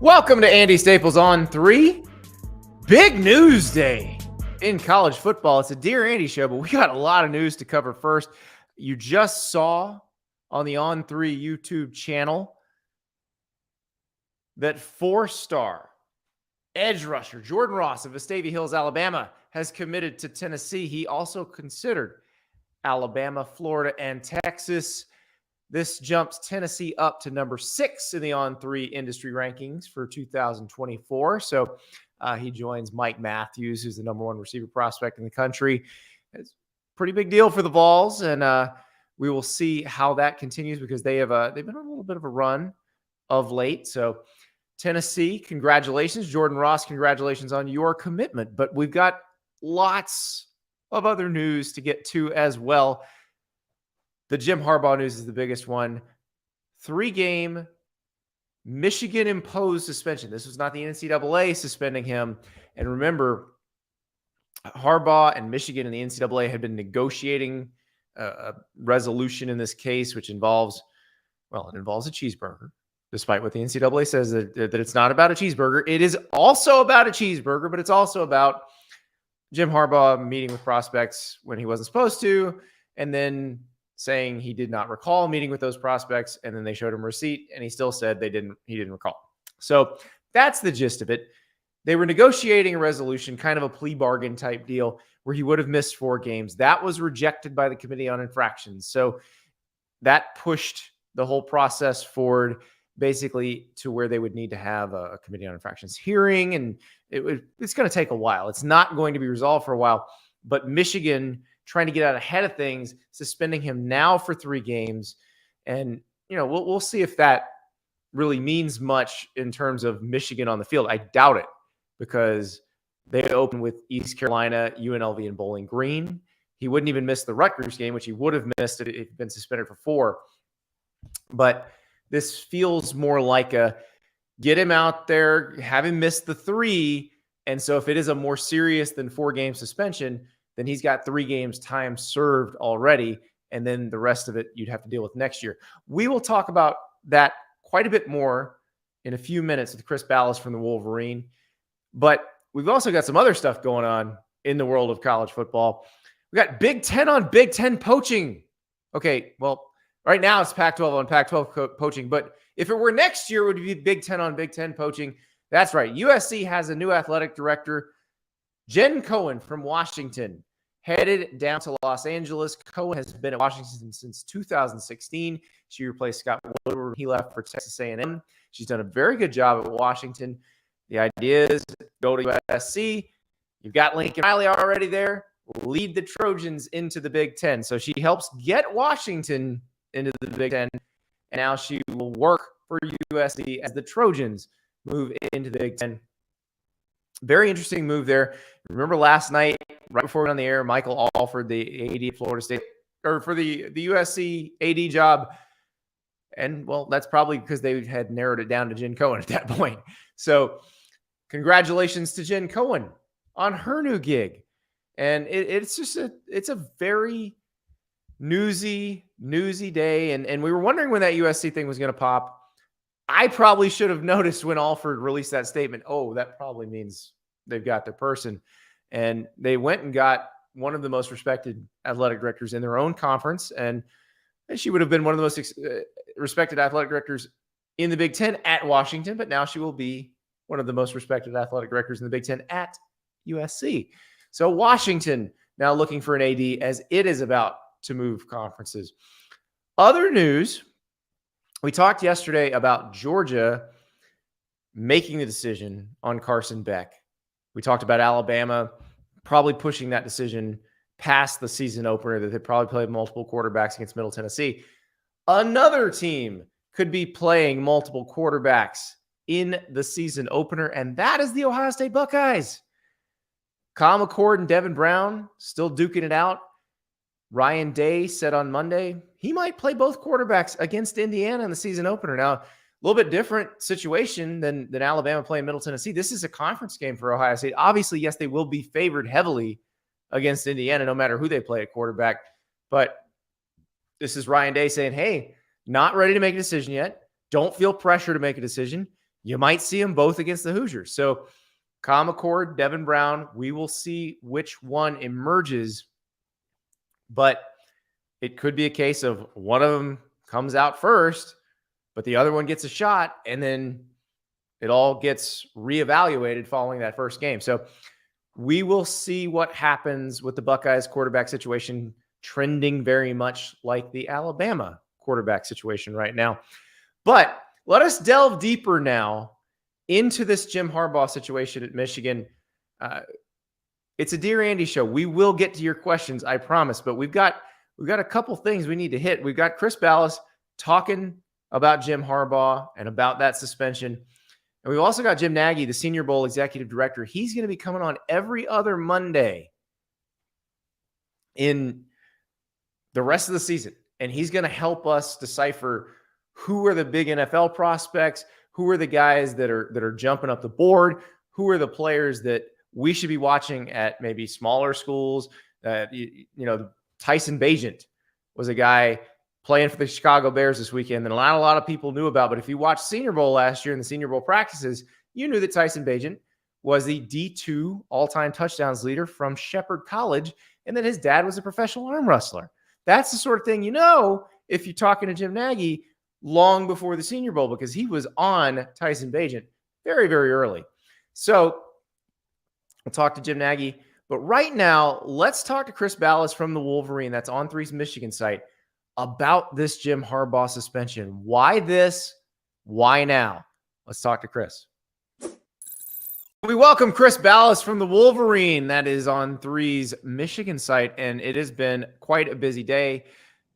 Welcome to Andy Staples On3. Big news day in college football. It's a Dear Andy show, but we got a lot of news to cover first. You just saw on the On3 YouTube channel that four-star edge rusher Jordan Ross of Vestavia Hills, Alabama, has committed to Tennessee. He also considered Alabama, Florida, and Texas. This jumps Tennessee up to number 6 in the On3 industry rankings for 2024. So he joins Mike Matthews, who's the number 1 receiver prospect in the country. It's a pretty big deal for the Vols, and we will see how that continues because they've been on a little bit of a run of late. So Tennessee, congratulations. Jordan Ross, congratulations on your commitment. But we've got lots of other news to get to as well. The Jim Harbaugh news is the biggest one. 3-game Michigan-imposed suspension. This was not the NCAA suspending him. And remember, Harbaugh and Michigan and the NCAA had been negotiating a resolution in this case, which involves a cheeseburger, despite what the NCAA says that it's not about a cheeseburger. It is also about a cheeseburger, but it's also about Jim Harbaugh meeting with prospects when he wasn't supposed to, and then saying he did not recall meeting with those prospects, and then they showed him a receipt, and he still said he didn't recall. So that's the gist of it. They were negotiating a resolution, kind of a plea bargain type deal, where he would have missed 4 games. That was rejected by the Committee on Infractions. So that pushed the whole process forward, basically to where they would need to have a Committee on Infractions hearing, and it's going to take a while. It's not going to be resolved for a while, but Michigan trying to get out ahead of things, suspending him now for 3 games. And, we'll see if that really means much in terms of Michigan on the field. I doubt it, because they opened with East Carolina, UNLV, and Bowling Green. He wouldn't even miss the Rutgers game, which he would have missed if he'd been suspended for 4. But this feels more like a get him out there, have him miss the 3. And so if it is a more serious than 4-game suspension, then he's got 3 games time served already, and then the rest of it you'd have to deal with next year. We will talk about that quite a bit more in a few minutes with Chris Balas from the Wolverine. But we've also got some other stuff going on in the world of college football. We got Big Ten on Big Ten poaching. Okay, well, right now it's Pac-12 on Pac-12 poaching, but if it were next year, it would be Big Ten on Big Ten poaching. That's right. USC has a new athletic director, Jen Cohen from Washington, headed down to Los Angeles. Cohen has been at Washington since 2016. She replaced Scott Woodward. He left for Texas A&M. She's done a very good job at Washington. The idea is go to USC. You've got Lincoln Riley already there. Lead the Trojans into the Big Ten. So she helps get Washington into the Big Ten. And now she will work for USC as the Trojans move into the Big Ten. Very interesting move there. Remember last night, right before we went on the air, Michael offered the AD Florida State, or for the USC AD job. And, well, that's probably because they had narrowed it down to Jen Cohen at that point. So congratulations to Jen Cohen on her new gig. And it's a very newsy day. And we were wondering when that USC thing was going to pop. I probably should have noticed when Alford released that statement. Oh, that probably means they've got their person. And they went and got one of the most respected athletic directors in their own conference. And she would have been one of the most respected athletic directors in the Big Ten at Washington. But now she will be one of the most respected athletic directors in the Big Ten at USC. So Washington now looking for an AD as it is about to move conferences. Other news. We talked yesterday about Georgia making the decision on Carson Beck. We talked about Alabama probably pushing that decision past the season opener, that they probably played multiple quarterbacks against Middle Tennessee. Another team could be playing multiple quarterbacks in the season opener, and that is the Ohio State Buckeyes. Kyle McCord and Devin Brown still duking it out. Ryan Day said on Monday he might play both quarterbacks against Indiana in the season opener. Now, a little bit different situation than Alabama playing Middle Tennessee. This is a conference game for Ohio State. Obviously, yes, they will be favored heavily against Indiana, no matter who they play at quarterback. But this is Ryan Day saying, hey, not ready to make a decision yet. Don't feel pressure to make a decision. you might see them both against the Hoosiers. So Kyle McCord, Devin Brown, we will see which one emerges, but it could be a case of one of them comes out first, but the other one gets a shot, and then it all gets reevaluated following that first game. So we will see what happens with the Buckeyes quarterback situation, trending very much like the Alabama quarterback situation right now. But let us delve deeper now into this Jim Harbaugh situation at Michigan. It's a Dear Andy show. We will get to your questions, I promise. But we've got a couple things we need to hit. We've got Chris Balas talking about Jim Harbaugh and about that suspension. And we've also got Jim Nagy, the Senior Bowl executive director. He's going to be coming on every other Monday in the rest of the season. And he's going to help us decipher who are the big NFL prospects, who are the guys that are jumping up the board, who are the players that we should be watching at maybe smaller schools. Tyson Bagent was a guy playing for the Chicago Bears this weekend that not a lot of people knew about. But if you watched Senior Bowl last year and the Senior Bowl practices, you knew that Tyson Bagent was the D2 all-time touchdowns leader from Shepherd College, and that his dad was a professional arm wrestler. That's the sort of thing you know if you're talking to Jim Nagy long before the Senior Bowl, because he was on Tyson Bagent very, very early. So we'll talk to Jim Nagy. But right now, let's talk to Chris Balas from the Wolverine, that's On3's Michigan site, about this Jim Harbaugh suspension. Why this? Why now? Let's talk to Chris. We welcome Chris Balas from the Wolverine, that is On3's Michigan site, and it has been quite a busy day.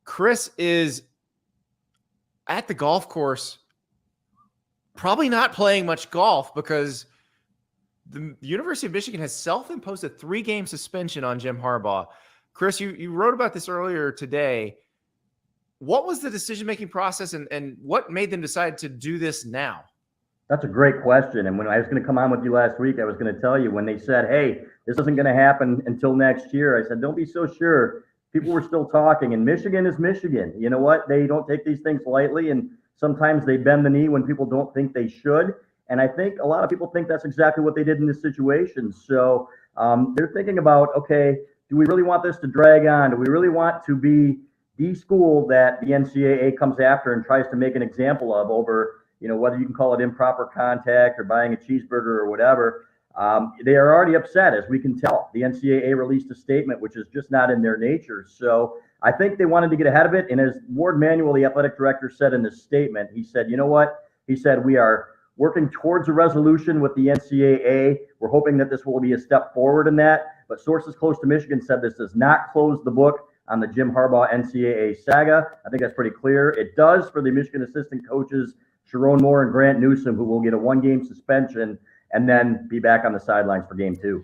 Chris is at the golf course, probably not playing much golf because the University of Michigan has self-imposed a 3-game suspension on Jim Harbaugh. Chris, you wrote about this earlier today. What was the decision-making process and what made them decide to do this now? That's a great question. And when I was going to come on with you last week, I was going to tell you when they said, hey, this isn't going to happen until next year. I said, don't be so sure. People were still talking, and Michigan is Michigan. You know what? They don't take these things lightly, and sometimes they bend the knee when people don't think they should. And I think a lot of people think that's exactly what they did in this situation. So they're thinking about, okay, do we really want this to drag on? Do we really want to be the school that the NCAA comes after and tries to make an example of over, whether you can call it improper contact or buying a cheeseburger or whatever? They are already upset, as we can tell. The NCAA released a statement, which is just not in their nature. So I think they wanted to get ahead of it. And as Ward Manuel, the athletic director, said in this statement, he said, you know what? He said, we are working towards a resolution with the NCAA. We're hoping that this will be a step forward in that. But sources close to Michigan said this does not close the book on the Jim Harbaugh NCAA saga. I think that's pretty clear. It does for the Michigan assistant coaches, Sharon Moore and Grant Newsom, who will get a 1-game suspension and then be back on the sidelines for game 2.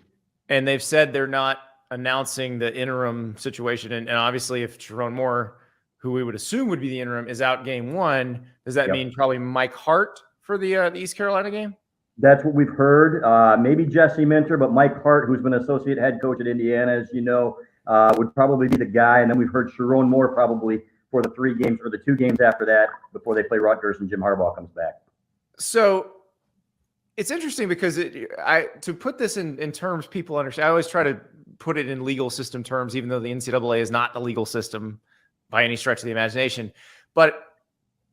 And they've said they're not announcing the interim situation. And obviously, if Sharon Moore, who we would assume would be the interim, is out game 1, does that mean probably Mike Hart for the East Carolina game? That's what we've heard. Maybe Jesse Minter, but Mike Hart, who's been associate head coach at Indiana, as you know, would probably be the guy. And then we've heard Sharon Moore probably for the 3 games or the 2 games after that before they play Rutgers and Jim Harbaugh comes back. So it's interesting because to put this in terms people understand, I always try to put it in legal system terms, even though the NCAA is not the legal system by any stretch of the imagination. But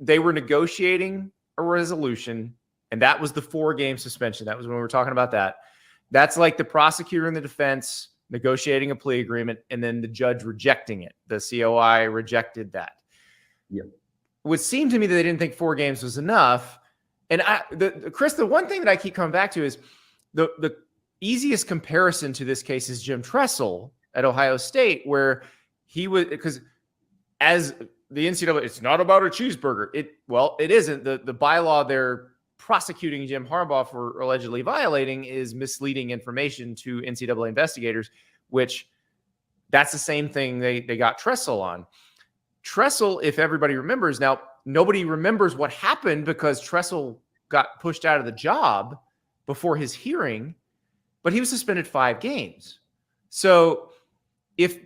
they were negotiating a resolution, and that was the 4-game suspension. That was when we were talking about that. That's like the prosecutor and the defense negotiating a plea agreement, and then the judge rejecting it. The COI rejected that. Yep. It would seem to me that they didn't think 4 games was enough. And Chris, the one thing that I keep coming back to is the easiest comparison to this case is Jim Tressel at Ohio State, where he was, because as the NCAA, it's not about a cheeseburger. It isn't. The bylaw they're prosecuting Jim Harbaugh for allegedly violating is misleading information to NCAA investigators, which that's the same thing they got Tressel on. Tressel, if everybody remembers, now nobody remembers what happened because Tressel got pushed out of the job before his hearing, but he was suspended 5 games. So if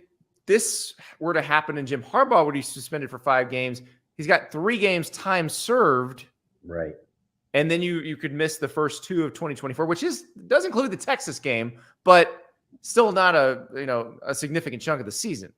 this were to happen and Jim Harbaugh would be suspended for 5 games, he's got 3 games time served. Right. and then you could miss the first 2 of 2024, which does include the Texas game, but still not a significant chunk of the season.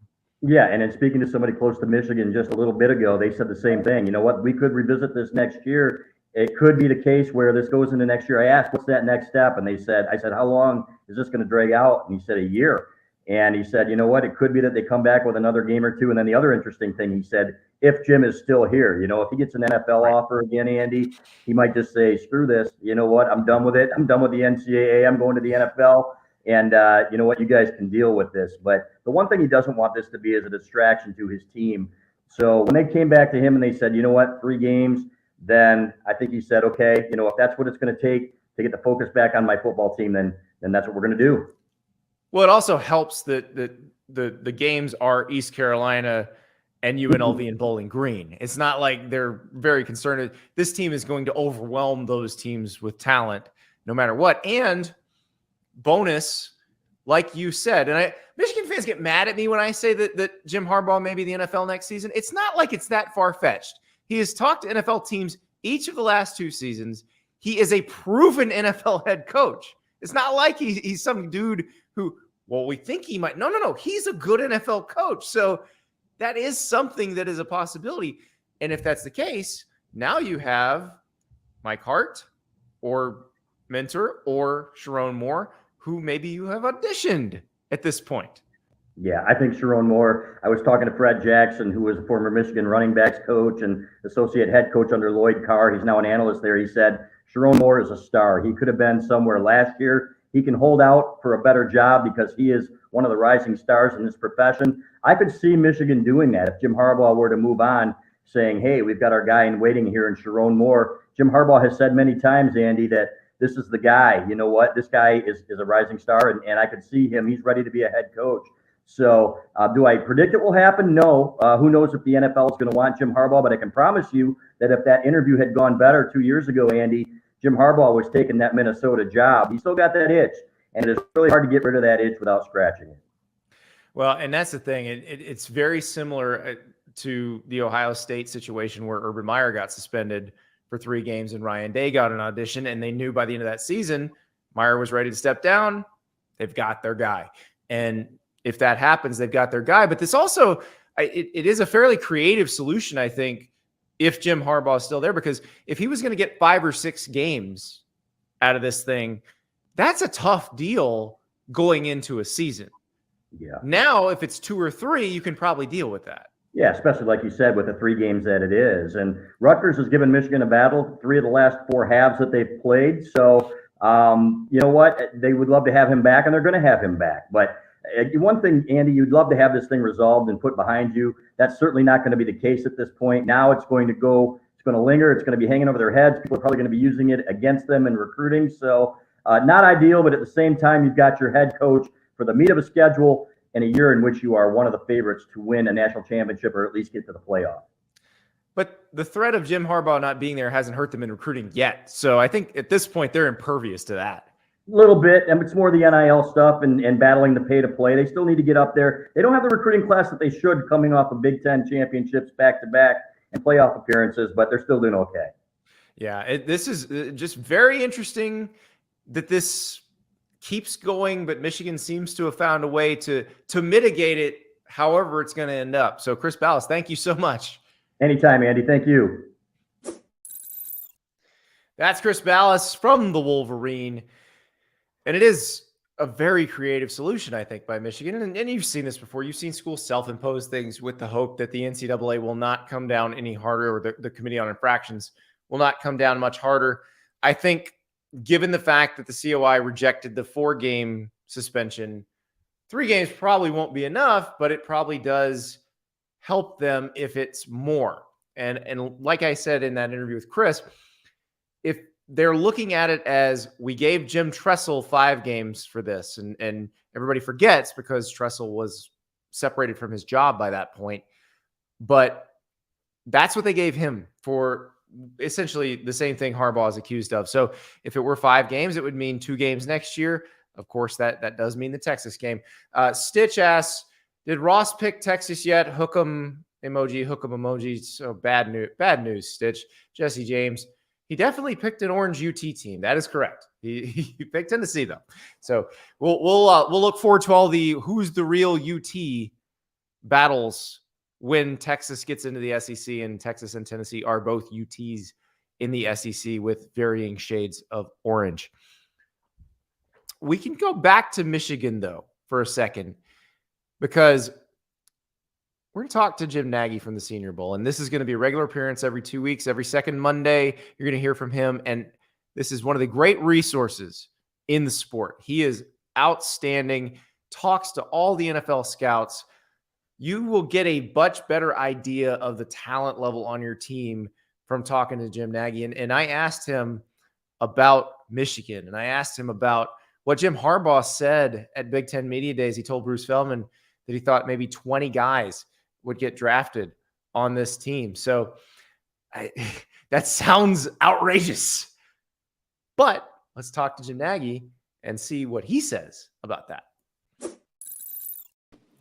Yeah, and then speaking to somebody close to Michigan just a little bit ago, they said the same thing. You know what? We could revisit this next year. It could be the case where this goes into next year. I asked, what's that next step? And I said, how long is this going to drag out? And he said, a year. And he said, you know what? It could be that they come back with another game or two. And then the other interesting thing, he said, if Jim is still here, if he gets an NFL offer again, Andy, he might just say, screw this. You know what? I'm done with it. I'm done with the NCAA. I'm going to the NFL. And you know what? You guys can deal with this. But the one thing he doesn't want this to be is a distraction to his team. So when they came back to him and they said, you know what, 3 games, then I think he said, okay, if that's what it's going to take to get the focus back on my football team, then that's what we're going to do. Well, it also helps that the games are East Carolina and UNLV and Bowling Green. It's not like they're very concerned. This team is going to overwhelm those teams with talent no matter what. And bonus, like you said, and Michigan fans get mad at me when I say that Jim Harbaugh may be the NFL next season. It's not like it's that far-fetched. He has talked to NFL teams each of the last 2 seasons. He is a proven NFL head coach. It's not like he's some dude who, well, we think he might. No. He's a good NFL coach. So that is something that is a possibility. And if that's the case, now you have Mike Hart or Mentor or Sharon Moore, who maybe you have auditioned at this point. Yeah, I think Sharon Moore. I was talking to Fred Jackson, who was a former Michigan running backs coach and associate head coach under Lloyd Carr. He's now an analyst there. He said, Sharon Moore is a star. He could have been somewhere last year. He can hold out for a better job because he is one of the rising stars in this profession. I could see Michigan doing that if Jim Harbaugh were to move on, saying, hey, we've got our guy in waiting here in Sharon Moore. Jim Harbaugh has said many times, Andy, that this is the guy. You know what? This guy is a rising star, and I could see him. He's ready to be a head coach. So do I predict it will happen? No. Who knows if the NFL is going to want Jim Harbaugh, but I can promise you that if that interview had gone better 2 years ago, Andy, Jim Harbaugh was taking that Minnesota job. He still got that itch, and it's really hard to get rid of that itch without scratching it. Well, and that's the thing. It's very similar to the Ohio State situation where Urban Meyer got suspended for 3 games and Ryan Day got an audition, and they knew by the end of that season, Meyer was ready to step down. They've got their guy. And if that happens, they've got their guy. But this also, it is a fairly creative solution, I think, if Jim Harbaugh is still there, because if he was going to get 5 or 6 games out of this thing, that's a tough deal going into a season. Yeah. Now, if it's 2 or 3, you can probably deal with that. Yeah, especially like you said, with the 3 games that it is. And Rutgers has given Michigan a battle 3 of the last 4 halves that they've played. So, you know what? They would love to have him back, and they're going to have him back. But one thing, Andy, you'd love to have this thing resolved and put behind you. That's certainly not going to be the case at this point. Now it's going to linger. It's going to be hanging over their heads. People are probably going to be using it against them in recruiting. So not ideal, but at the same time, you've got your head coach for the meat of a schedule in a year in which you are one of the favorites to win a national championship or at least get to the playoff. But the threat of Jim Harbaugh not being there hasn't hurt them in recruiting yet. So I think at this point, they're impervious to that. A little bit, and it's more the NIL stuff and battling the pay to play. They still need to get up there. They don't have the recruiting class that they should coming off of Big Ten championships back-to-back and playoff appearances, but they're still doing okay. Yeah, this is just very interesting that this keeps going, but Michigan seems to have found a way to mitigate it however it's going to end up. So, Chris Balas, thank you so much. Anytime, Andy. Thank you. That's Chris Balas from the Wolverine. And it is a very creative solution, I think, by Michigan. And you've seen this before. You've seen schools self-impose things with the hope that the NCAA will not come down any harder, or the Committee on Infractions will not come down much harder. I think given the fact that the COI rejected the 4-game suspension, 3 games probably won't be enough, but it probably does help them if it's more. And like I said in that interview with Chris, if they're looking at it as we gave Jim Tressel 5 games for this, and everybody forgets because Tressel was separated from his job by that point, but that's what they gave him for essentially the same thing Harbaugh is accused of. So if it were 5 games, it would mean 2 games next year. Of course, that does mean the Texas game. Stitch asks, did Ross pick Texas yet? Hook 'em emoji, hook 'em emoji. So bad news, Stitch. Jesse James, He definitely picked an orange UT team. That is correct. He picked Tennessee though. So we'll look forward to all the who's the real UT battles when Texas gets into the SEC, and Texas and Tennessee are both UTs in the SEC with varying shades of orange. We can go back to Michigan though for a second, because we're going to talk to Jim Nagy from the Senior Bowl, and this is going to be a regular appearance every 2 weeks. Every second Monday, you're going to hear from him, and this is one of the great resources in the sport. He is outstanding, talks to all the NFL scouts. You will get a much better idea of the talent level on your team from talking to Jim Nagy. And I asked him about Michigan, and I asked him about what Jim Harbaugh said at Big Ten Media Days. He told Bruce Feldman that he thought maybe 20 guys would get drafted on this team. So that sounds outrageous. But let's talk to Jim Nagy and see what he says about that.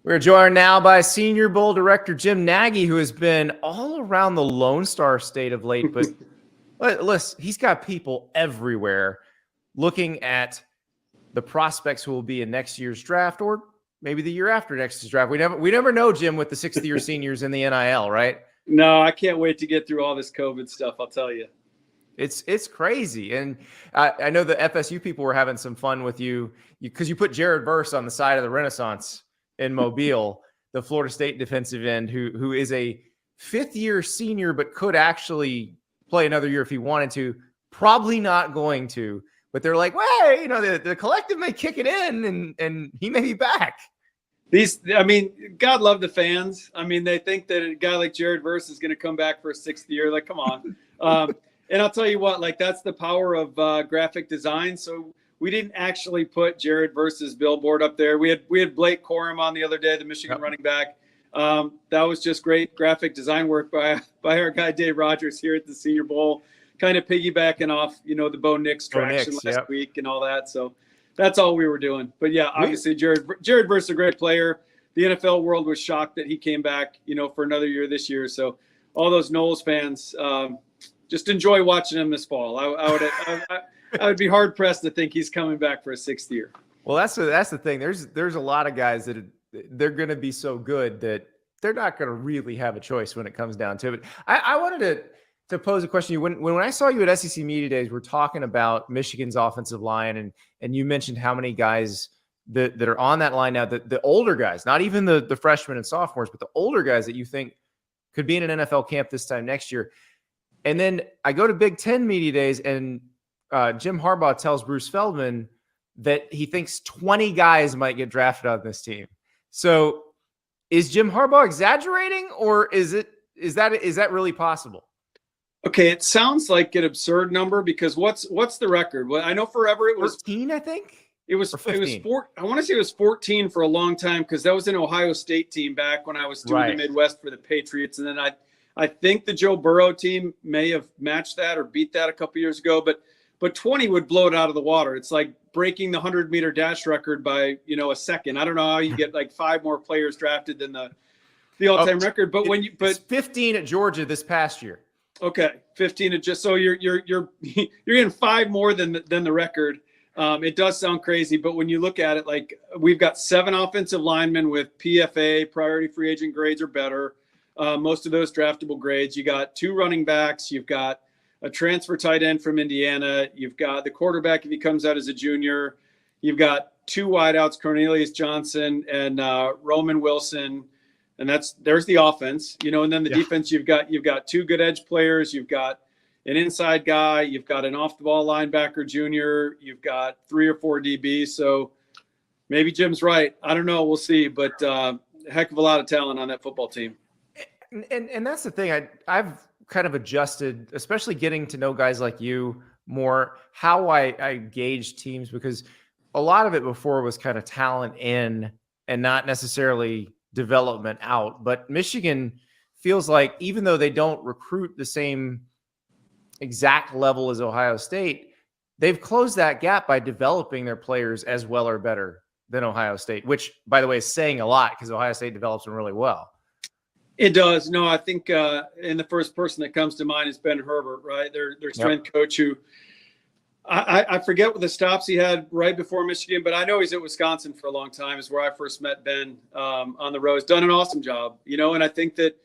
We're joined now by Senior Bowl director Jim Nagy, who has been all around the Lone Star State of late. But listen, he's got people everywhere looking at the prospects who will be in next year's draft, or maybe the year after next year's draft. We never know, Jim, with the 6th-year seniors in the NIL, right? No, I can't wait to get through all this COVID stuff, I'll tell you. It's crazy. And I know the FSU people were having some fun with you because you put Jared Verse on the side of the Renaissance in Mobile, the Florida State defensive end, who is a 5th-year senior but could actually play another year if he wanted to. Probably not going to. But they're like, well, you know, the collective may kick it in, and he may be back. God love the fans. I mean, they think that a guy like Jared Verse is going to come back for a 6th year. Like, come on. And I'll tell you what, like, that's the power of graphic design. So we didn't actually put Jared Verse's billboard up there. We had Blake Corum on the other day, the Michigan running back. That was just great graphic design work by our guy Dave Rogers here at the Senior Bowl, kind of piggybacking off, you know, the Bo Nix traction last week and all that. So that's all we were doing. But yeah, obviously Jared Verse is a great player. The NFL world was shocked that he came back, you know, for another year this year. So all those Knowles fans, just enjoy watching him this fall. I would be hard pressed to think he's coming back for a 6th year. Well, that's the thing. There's a lot of guys that they're going to be so good that they're not going to really have a choice when it comes down to it. I wanted to pose a question to you. When I saw you at SEC Media Days, we're talking about Michigan's offensive line, and you mentioned how many guys that are on that line now, the older guys, not even the freshmen and sophomores, but the older guys that you think could be in an NFL camp this time next year. And then I go to Big Ten Media Days, and Jim Harbaugh tells Bruce Feldman that he thinks 20 guys might get drafted on this team. So is Jim Harbaugh exaggerating, or is that really possible? Okay, it sounds like an absurd number, because what's the record? Well, I know forever it was 14, I think. It was 4. I want to say it was 14 for a long time, because that was an Ohio State team back when I was doing the Midwest for the Patriots, and then I think the Joe Burrow team may have matched that or beat that a couple years ago, but 20 would blow it out of the water. It's like breaking the 100-meter dash record by, you know, a second. I don't know how you get like 5 more players drafted than the all-time record, but it's 15 at Georgia this past year. Okay, 15 at so you're getting 5 more than the record. It does sound crazy, but when you look at it, like, we've got 7 offensive linemen with PFA, priority free agent grades or better. Most of those draftable grades. You got 2 running backs. You've got a transfer tight end from Indiana. You've got the quarterback if he comes out as a junior. You've got 2 wideouts, Cornelius Johnson and Roman Wilson. And there's the offense, you know, and then the defense, you've got 2 good edge players. You've got an inside guy. You've got an off the ball linebacker junior. You've got 3 or 4 DBs. So maybe Jim's right. I don't know. We'll see, but a heck of a lot of talent on that football team. And that's the thing. I've kind of adjusted, especially getting to know guys like you more, how I gauge teams, because a lot of it before was kind of talent in and not necessarily development out. But Michigan feels like, even though they don't recruit the same exact level as Ohio State, they've closed that gap by developing their players as well or better than Ohio State, which, by the way, is saying a lot, because Ohio State develops them really well. It does. No, I think and the first person that comes to mind is Ben Herbert, right? Their strength coach, who I forget what the stops he had right before Michigan, but I know he's at Wisconsin for a long time. Is where I first met Ben on the road. He's done an awesome job, and I think that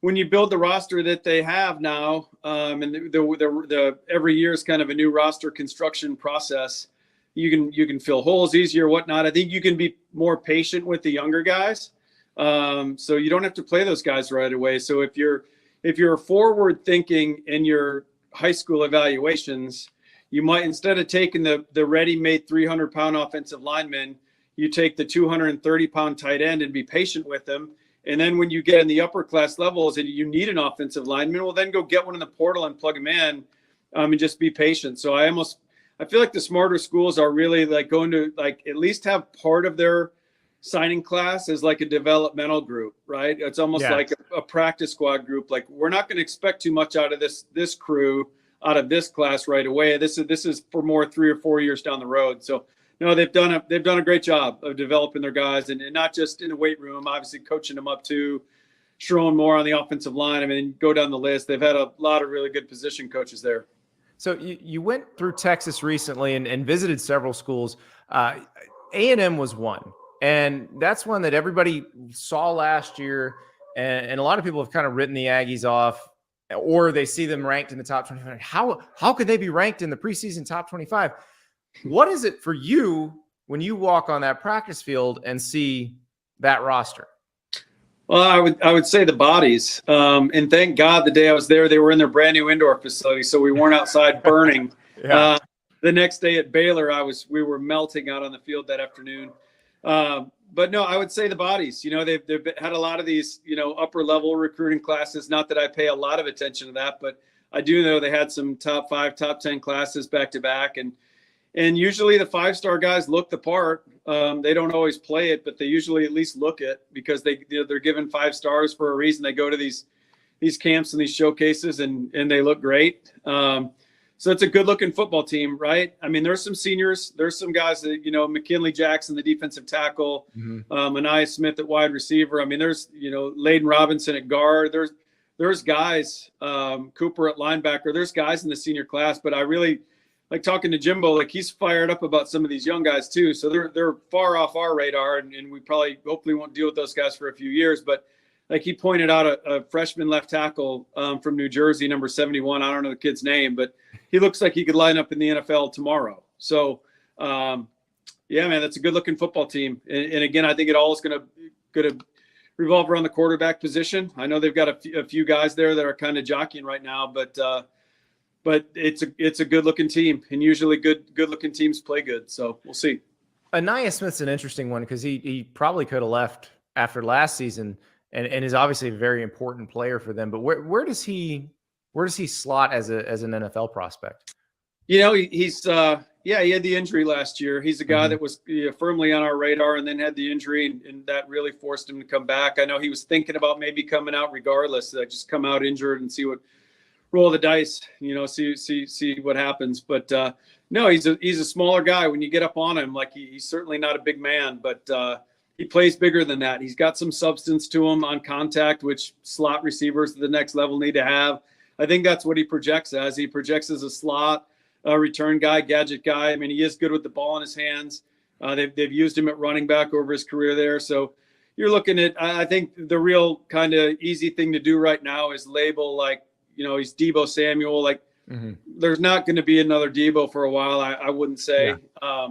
when you build the roster that they have now, and the every year is kind of a new roster construction process, you can fill holes easier, whatnot. I think you can be more patient with the younger guys, so you don't have to play those guys right away. So if you're forward thinking in your high school evaluations, you might, instead of taking the ready-made 300-pound offensive lineman, you take the 230-pound tight end and be patient with them. And then when you get in the upper class levels and you need an offensive lineman, well, then go get one in the portal and plug him in, and just be patient. So I feel like the smarter schools are really like going to like at least have part of their signing class as like a developmental group, right? It's almost like a practice squad group. Like, we're not going to expect too much out of this crew, out of this class right away. This is for more 3 or 4 years down the road. So no, they've done a great job of developing their guys, and not just in the weight room, obviously coaching them up too, showing more on the offensive line. I mean, go down the list. They've had a lot of really good position coaches there. So you went through Texas recently and visited several schools. A&M was one, and that's one that everybody saw last year, and a lot of people have kind of written the Aggies off, or they see them ranked in the top 25. How could they be ranked in the preseason top 25? What is it for you when you walk on that practice field and see that roster? Well, I would say the bodies, and thank God the day I was there, they were in their brand new indoor facility, so we weren't outside burning. The next day at Baylor, we were melting out on the field that afternoon. But no, I would say the bodies. They've had a lot of these, upper level recruiting classes. Not that I pay a lot of attention to that, but I do know they had some top 5, top 10 classes back to back, and usually the 5-star guys look the part. They don't always play it, but they usually at least look it, because they're given 5 stars for a reason. They go to these camps and these showcases, and they look great. So it's a good looking football team, right? I mean, there's some seniors, there's some guys that, McKinley Jackson, the defensive tackle, Anaya Smith at wide receiver. I mean, there's, Layden Robinson at guard. There's guys, Cooper at linebacker. There's guys in the senior class, but I really like talking to Jimbo, like he's fired up about some of these young guys too. So they're far off our radar, and we hopefully won't deal with those guys for a few years. But like he pointed out a freshman left tackle from New Jersey, number 71. I don't know the kid's name, but he looks like he could line up in the NFL tomorrow. So yeah, man, that's a good looking football team. And again, I think it all is going to revolve around the quarterback position. I know they've got a few guys there that are kind of jockeying right now, but it's a good looking team, and usually good looking teams play good. So we'll see. Anaya Smith's an interesting one, because he probably could have left after last season, and is obviously a very important player for them. But where does he slot as an NFL prospect? He's he had the injury last year. He's a guy that was firmly on our radar, and then had the injury, and that really forced him to come back. I know he was thinking about maybe coming out regardless, just come out injured and roll the dice, see what happens. But no, he's a smaller guy. When you get up on him, like he's certainly not a big man, but he plays bigger than that. He's got some substance to him on contact, which slot receivers at the next level need to have. I think that's what he projects as. He projects as a slot return guy, gadget guy. I mean, he is good with the ball in his hands. They've used him at running back over his career there. So you're looking at, I think the real kind of easy thing to do right now is label like, he's Deebo Samuel. Like, there's not going to be another Deebo for a while, I wouldn't say. Yeah.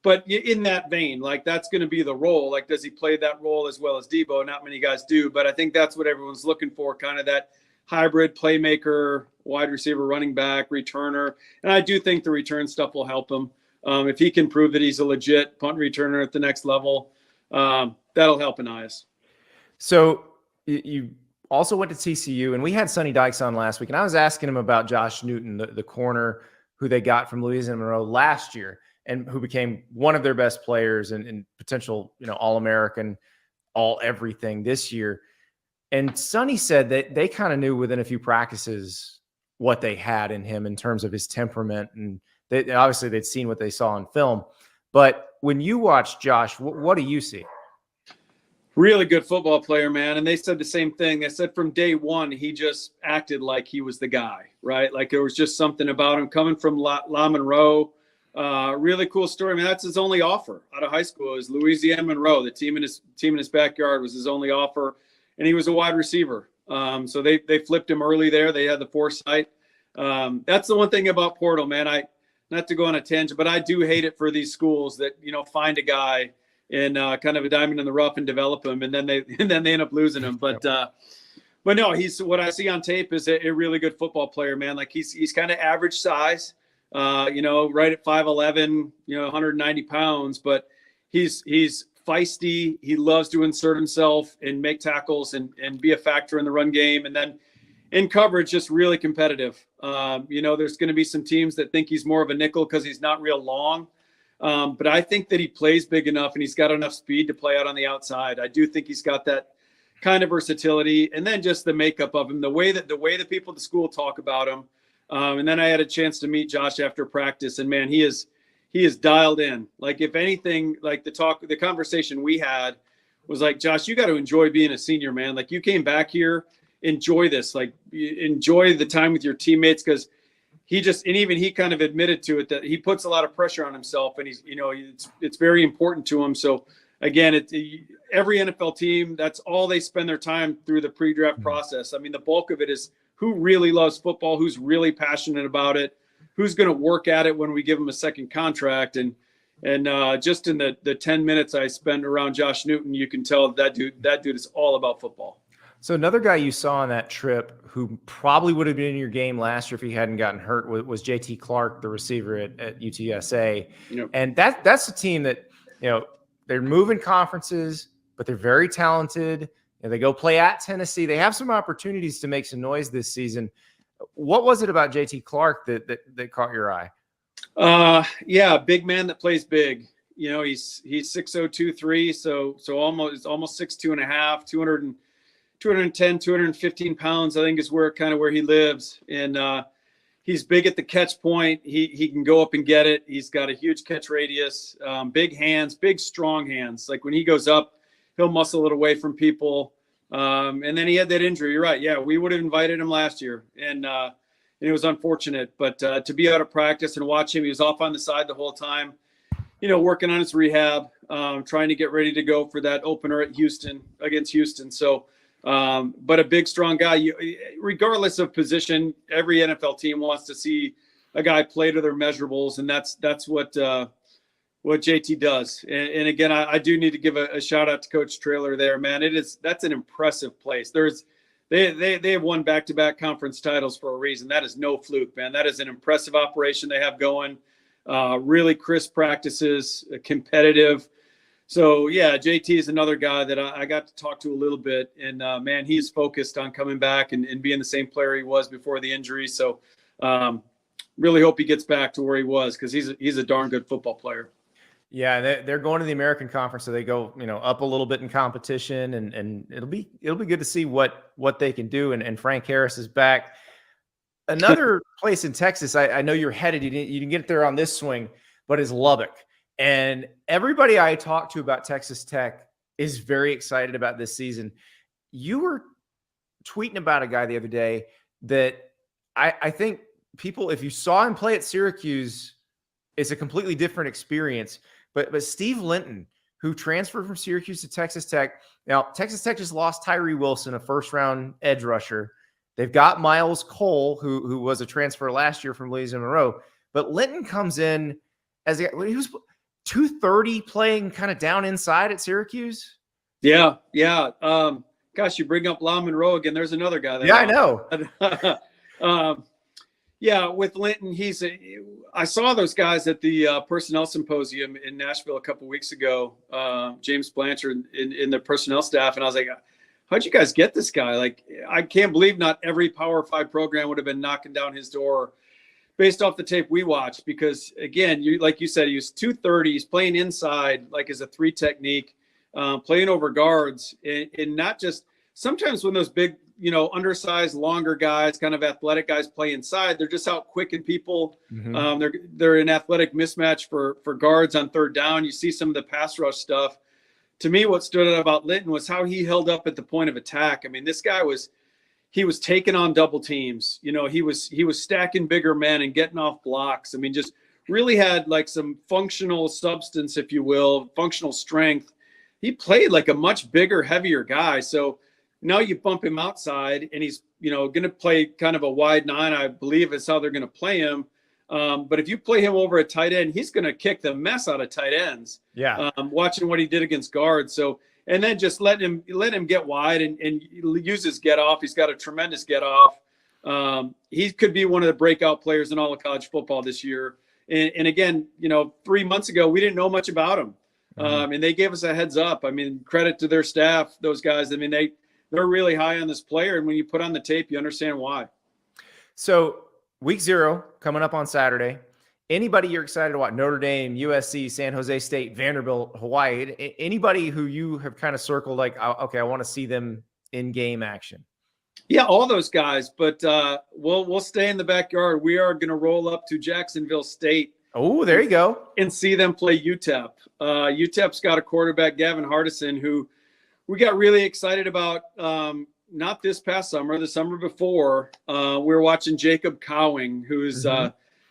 But in that vein, like, that's going to be the role. Like, does he play that role as well as Deebo? Not many guys do, but I think that's what everyone's looking for, kind of that hybrid playmaker, wide receiver, running back, returner. And I do think the return stuff will help him. If he can prove that he's a legit punt returner at the next level, that'll help Anias. So you also went to TCU, and we had Sonny Dykes on last week, and I was asking him about Josh Newton, the corner who they got from Louisiana Monroe last year, and who became one of their best players and potential, All-American, all everything this year. And Sonny said that they kind of knew within a few practices what they had in him in terms of his temperament, and obviously they'd seen what they saw on film. But when you watch Josh, what do you see? Really good football player, man. And they said the same thing. They said from day one, he just acted like he was the guy, right? Like there was just something about him coming from La Monroe. Really cool story. I mean, that's his only offer out of high school is Louisiana Monroe. The team in his backyard was his only offer, and he was a wide receiver. So they flipped him early there. They had the foresight. That's the one thing about portal, man. Not to go on a tangent, but I do hate it for these schools that, find a guy and kind of a diamond in the rough and develop him, and then they end up losing him. But no, he's what I see on tape is a really good football player, man. Like he's kind of average size, right at 5'11", 190 pounds, but he's feisty. He loves to insert himself and make tackles and be a factor in the run game, and then in coverage, just really competitive. There's going to be some teams that think he's more of a nickel because he's not real long. But I think that he plays big enough and he's got enough speed to play out on the outside. I do think he's got that kind of versatility, and then just the makeup of him, the way that people at the school talk about him. And then I had a chance to meet Josh after practice, and man, he is dialed in. Like if anything, like the conversation we had was like, Josh, you got to enjoy being a senior, man. Like you came back here, enjoy this, like enjoy the time with your teammates, because he kind of admitted to it that he puts a lot of pressure on himself, and he's, it's very important to him. So again, every NFL team, that's all they spend their time through the pre-draft process. I mean, the bulk of it is who really loves football, who's really passionate about it, who's going to work at it when we give him a second contract. And just in the 10 minutes I spent around Josh Newton, you can tell that dude is all about football. So another guy you saw on that trip who probably would have been in your game last year if he hadn't gotten hurt was JT Clark, the receiver at UTSA. And that's a team that, they're moving conferences, but they're very talented. They go play at Tennessee. They have some opportunities to make some noise this season. What was it about JT Clark that caught your eye? Big man that plays big. He's 6'0", 2'3", so almost 6'2" and a half, 210, 215 pounds, I think is where he lives. And he's big at the catch point. He can go up and get it. He's got a huge catch radius, big hands, big, strong hands. Like when he goes up, he'll muscle it away from people. And then he had that injury. You're right. Yeah, we would have invited him last year. And it was unfortunate. But to be out of practice and watch him, he was off on the side the whole time, working on his rehab, trying to get ready to go for that opener against Houston. So, but a big, strong guy. Regardless of position, every NFL team wants to see a guy play to their measurables, and that's what JT does. And again, I do need to give a shout out to Coach Traylor there, man. That's an impressive place. They have won back-to-back conference titles for a reason. That is no fluke, man. That is an impressive operation they have going. Really crisp practices, competitive. So, yeah, JT is another guy that I got to talk to a little bit. And, man, he's focused on coming back and being the same player he was before the injury. So, really hope he gets back to where he was, because he's a darn good football player. Yeah, they're going to the American Conference, so they go, up a little bit in competition, and it'll be good to see what they can do. And Frank Harris is back. Another place in Texas, I know you're headed. You didn't get there on this swing, but is Lubbock. And everybody I talked to about Texas Tech is very excited about this season. You were tweeting about a guy the other day that I think people, if you saw him play at Syracuse, it's a completely different experience. But Steve Linton, who transferred from Syracuse to Texas Tech. Now, Texas Tech just lost Tyree Wilson, a first-round edge rusher. They've got Miles Cole, who was a transfer last year from Louisiana Monroe. But Linton comes in he was 230 playing kind of down inside at Syracuse. Yeah. Gosh, you bring up La Monroe again. There's another guy. I know. With Linton, I saw those guys at the personnel symposium in Nashville a couple weeks ago, James Blanchard in the personnel staff. And I was like, how'd you guys get this guy? Like, I can't believe not every Power 5 program would have been knocking down his door based off the tape we watched. Because again, like you said, he was 230. He's playing inside, like as a 3 technique, playing over guards, and not just sometimes when those big, undersized, longer guys, kind of athletic guys play inside, they're just out quicking people. Mm-hmm. They're an athletic mismatch for guards on third down. You see some of the pass rush stuff, to me, what stood out about Linton was how he held up at the point of attack. I mean, this guy was taking on double teams. You know, he was stacking bigger men and getting off blocks. I mean, just really had like some functional substance, if you will, functional strength. He played like a much bigger, heavier guy. So now you bump him outside and he's, you know, going to play kind of a wide 9, I believe is how they're going to play him. But if you play him over a tight end, he's going to kick the mess out of tight ends. Yeah. Watching what he did against guards. So, and then just let him get wide and use his get off. He's got a tremendous get off. He could be one of the breakout players in all of college football this year. And again, you know, 3 months ago, we didn't know much about him. And they gave us a heads up. I mean, credit to their staff, those guys. I mean, they're really high on this player. And when you put on the tape, you understand why. So week 0 coming up on Saturday. Anybody you're excited about? Notre Dame, USC, San Jose State, Vanderbilt, Hawaii. Anybody who you have kind of circled like, okay, I want to see them in game action. Yeah, all those guys. But we'll stay in the backyard. We are going to roll up to Jacksonville State. Oh, there you go. And see them play UTEP. UTEP's got a quarterback, Gavin Hardison, who we got really excited about. Not this past summer, the summer before. We were watching Jacob Cowing, who's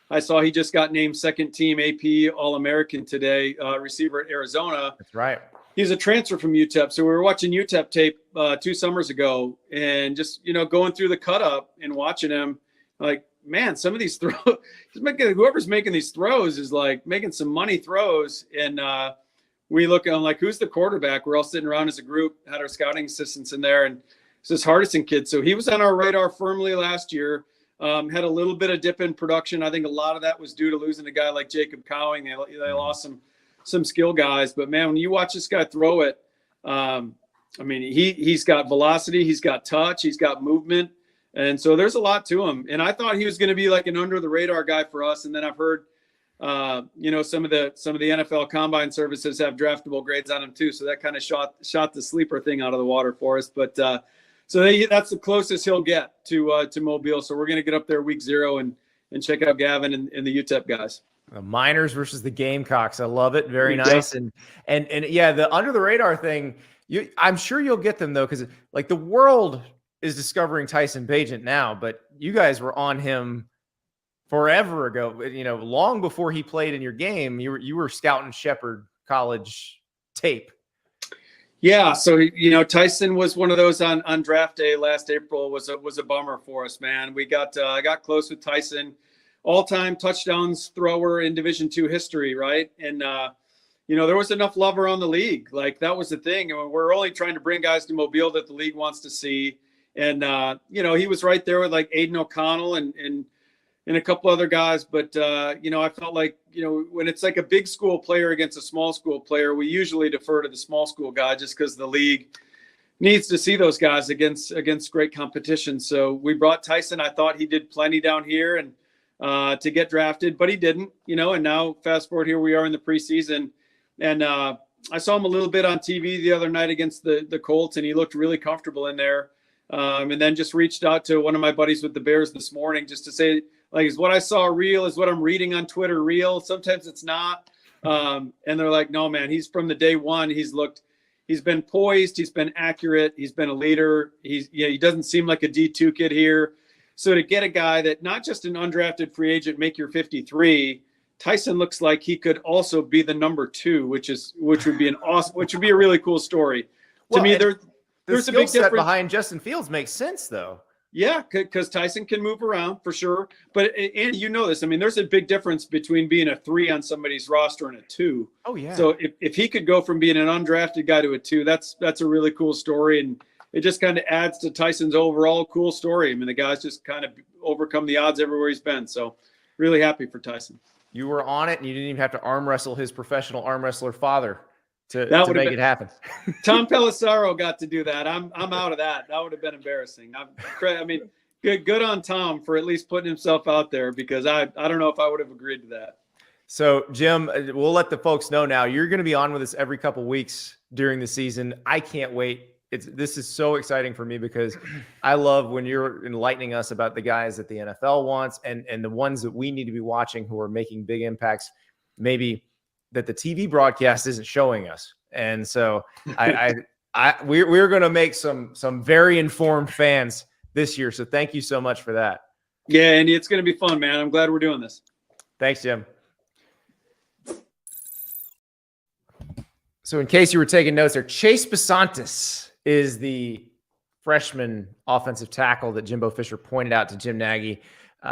I saw he just got named second team AP All-American today, receiver at Arizona. That's right. He's a transfer from UTEP. So we were watching UTEP tape 2 summers ago and just, you know, going through the cut up and watching him like, man, some of these throws, whoever's making these throws is like making some money throws. And we look on like, who's the quarterback? We're all sitting around as a group, had our scouting assistants in there. And it's this Hardison kid. So he was on our radar firmly last year. Had a little bit of dip in production. I think a lot of that was due to losing a guy like Jacob Cowing. They lost some skill guys. But, man, when you watch this guy throw it, I mean, he's got velocity. He's got touch. He's got movement. And so there's a lot to him. And I thought he was going to be like an under-the-radar guy for us. And then I've heard, you know, some of the NFL combine services have draftable grades on him too. So that kind of shot the sleeper thing out of the water for us. But that's the closest he'll get to Mobile. So we're going to get up there week 0 and check out Gavin and the UTEP guys. The Miners versus the Gamecocks. I love it. Very nice. And yeah, the under the radar thing, I'm sure you'll get them though. Cause like the world is discovering Tyson Bagent now, but you guys were on him forever ago, you know, long before he played in your game. You were scouting Shepherd College tape. Yeah, so you know, Tyson was one of those on draft day last April. Was a bummer for us, man. We got I got close with Tyson, all-time touchdowns thrower in Division II history, right? And you know, there was enough love around the league. Like that was the thing. And we're only trying to bring guys to Mobile that the league wants to see. And you know, he was right there with like Aiden O'Connell and a couple other guys. But you know, I felt like, you know, when it's like a big school player against a small school player, we usually defer to the small school guy just because the league needs to see those guys against great competition. So we brought Tyson. I thought he did plenty down here and to get drafted, but he didn't, you know, and now fast forward, here we are in the preseason. And I saw him a little bit on TV the other night against the Colts, and he looked really comfortable in there. And then just reached out to one of my buddies with the Bears this morning just to say, like, is what I saw real? Is what I'm reading on Twitter real? Sometimes it's not. And they're like, no, man, he's from the day one. He's been poised. He's been accurate. He's been a leader. He doesn't seem like a D2 kid here. So to get a guy that not just an undrafted free agent, make your 53, Tyson looks like he could also be the number 2, which would be a really cool story. Well, to me, there's a big difference behind Justin Fields makes sense though. Yeah, because Tyson can move around for sure. But Andy, you know this. I mean, there's a big difference between being a 3 on somebody's roster and a 2. Oh yeah. So if he could go from being an undrafted guy to a 2, that's a really cool story, and it just kind of adds to Tyson's overall cool story. I mean, the guy's just kind of overcome the odds everywhere he's been. So really happy for Tyson. You were on it, and you didn't even have to arm wrestle his professional arm wrestler father to make it happen. Tom Pelissaro got to do that. I'm out of that. That would have been embarrassing. I mean, good on Tom for at least putting himself out there, because I don't know if I would have agreed to that. So, Jim, we'll let the folks know now. You're going to be on with us every couple weeks during the season. I can't wait. This is so exciting for me, because I love when you're enlightening us about the guys that the NFL wants and the ones that we need to be watching who are making big impacts, maybe that the TV broadcast isn't showing us. And so we're going to make some very informed fans this year. So thank you so much for that. Yeah, Andy, it's going to be fun, man. I'm glad we're doing this. Thanks, Jim. So in case you were taking notes there, Chase Basantis is the freshman offensive tackle that Jimbo Fisher pointed out to Jim Nagy.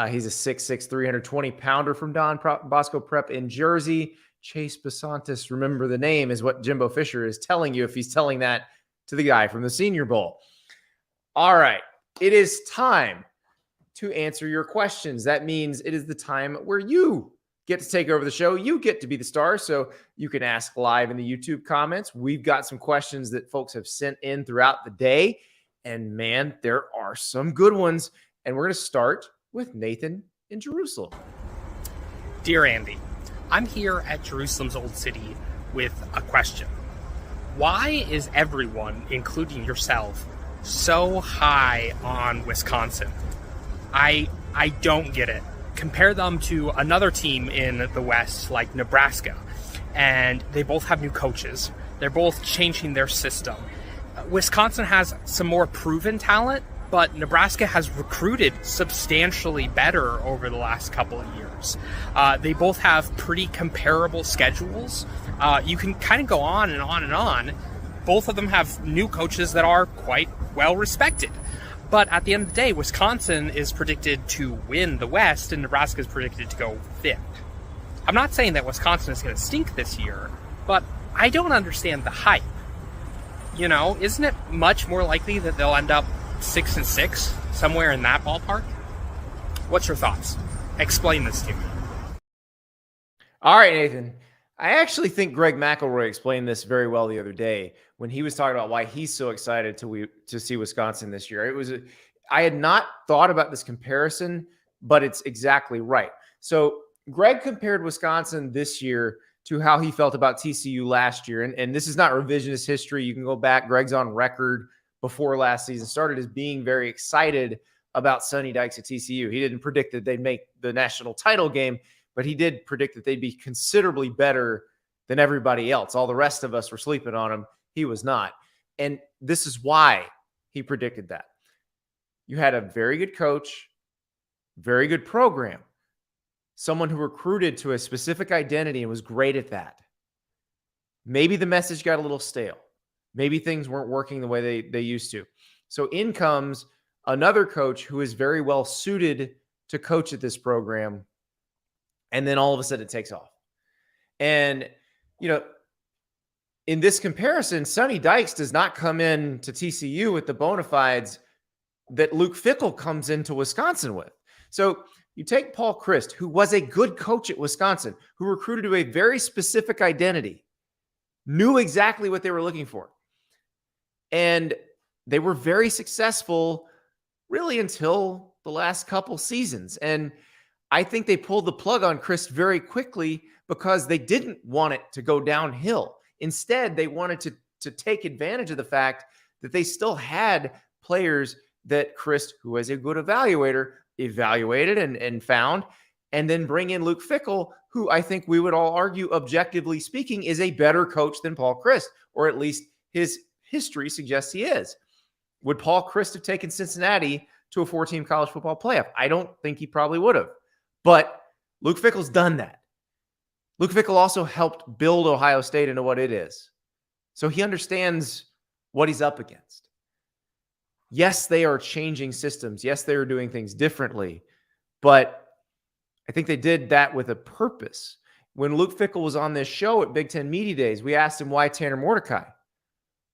He's a 6'6", 320-pounder from Don Bosco Prep in Jersey. Chase Basantis, remember the name, is what Jimbo Fisher is telling you if he's telling that to the guy from the Senior Bowl. All right, it is time to answer your questions. That means it is the time where you get to take over the show. You get to be the star, so you can ask live in the YouTube comments. We've got some questions that folks have sent in throughout the day, and man, there are some good ones. And we're going to start with Nathan in Jerusalem. Dear Andy, I'm here at Jerusalem's Old City with a question. Why is everyone, including yourself, so high on Wisconsin? I don't get it. Compare them to another team in the West like Nebraska, and they both have new coaches. They're both changing their system. Wisconsin has some more proven talent, but Nebraska has recruited substantially better over the last couple of years. They both have pretty comparable schedules. You can kind of go on and on and on. Both of them have new coaches that are quite well respected. But at the end of the day, Wisconsin is predicted to win the West, and Nebraska is predicted to go 5th. I'm not saying that Wisconsin is going to stink this year, but I don't understand the hype. You know, isn't it much more likely that they'll end up 6-6, somewhere in that ballpark? What's your thoughts? Explain this to me. All right, Nathan. I actually think Greg McElroy explained this very well the other day when he was talking about why he's so excited to see Wisconsin this year. I had not thought about this comparison, but it's exactly right. So Greg compared Wisconsin this year to how he felt about TCU last year. And this is not revisionist history. You can go back. Greg's on record before last season started as being very excited about Sonny Dykes at TCU. He didn't predict that they'd make the national title game, but he did predict that they'd be considerably better than everybody else. All the rest of us were sleeping on him. He was not. And this is why he predicted that. You had a very good coach, very good program, someone who recruited to a specific identity and was great at that. Maybe the message got a little stale. Maybe things weren't working the way they used to. So in comes another coach who is very well suited to coach at this program. And then all of a sudden it takes off. And, you know, in this comparison, Sonny Dykes does not come in to TCU with the bona fides that Luke Fickell comes into Wisconsin with. So you take Paul Chryst, who was a good coach at Wisconsin, who recruited to a very specific identity, knew exactly what they were looking for. And they were very successful really until the last couple seasons. And I think they pulled the plug on Chryst very quickly because they didn't want it to go downhill. Instead, they wanted to take advantage of the fact that they still had players that Chryst, who was a good evaluator, evaluated and found, and then bring in Luke Fickell, who I think we would all argue, objectively speaking, is a better coach than Paul Chryst, or at least his history suggests he is. Would Paul Chryst have taken Cincinnati to a 4-team college football playoff? I don't think he probably would have. But Luke Fickell's done that. Luke Fickell also helped build Ohio State into what it is. So he understands what he's up against. Yes, they are changing systems. Yes, they are doing things differently. But I think they did that with a purpose. When Luke Fickell was on this show at Big Ten Media Days, we asked him why Tanner Mordecai.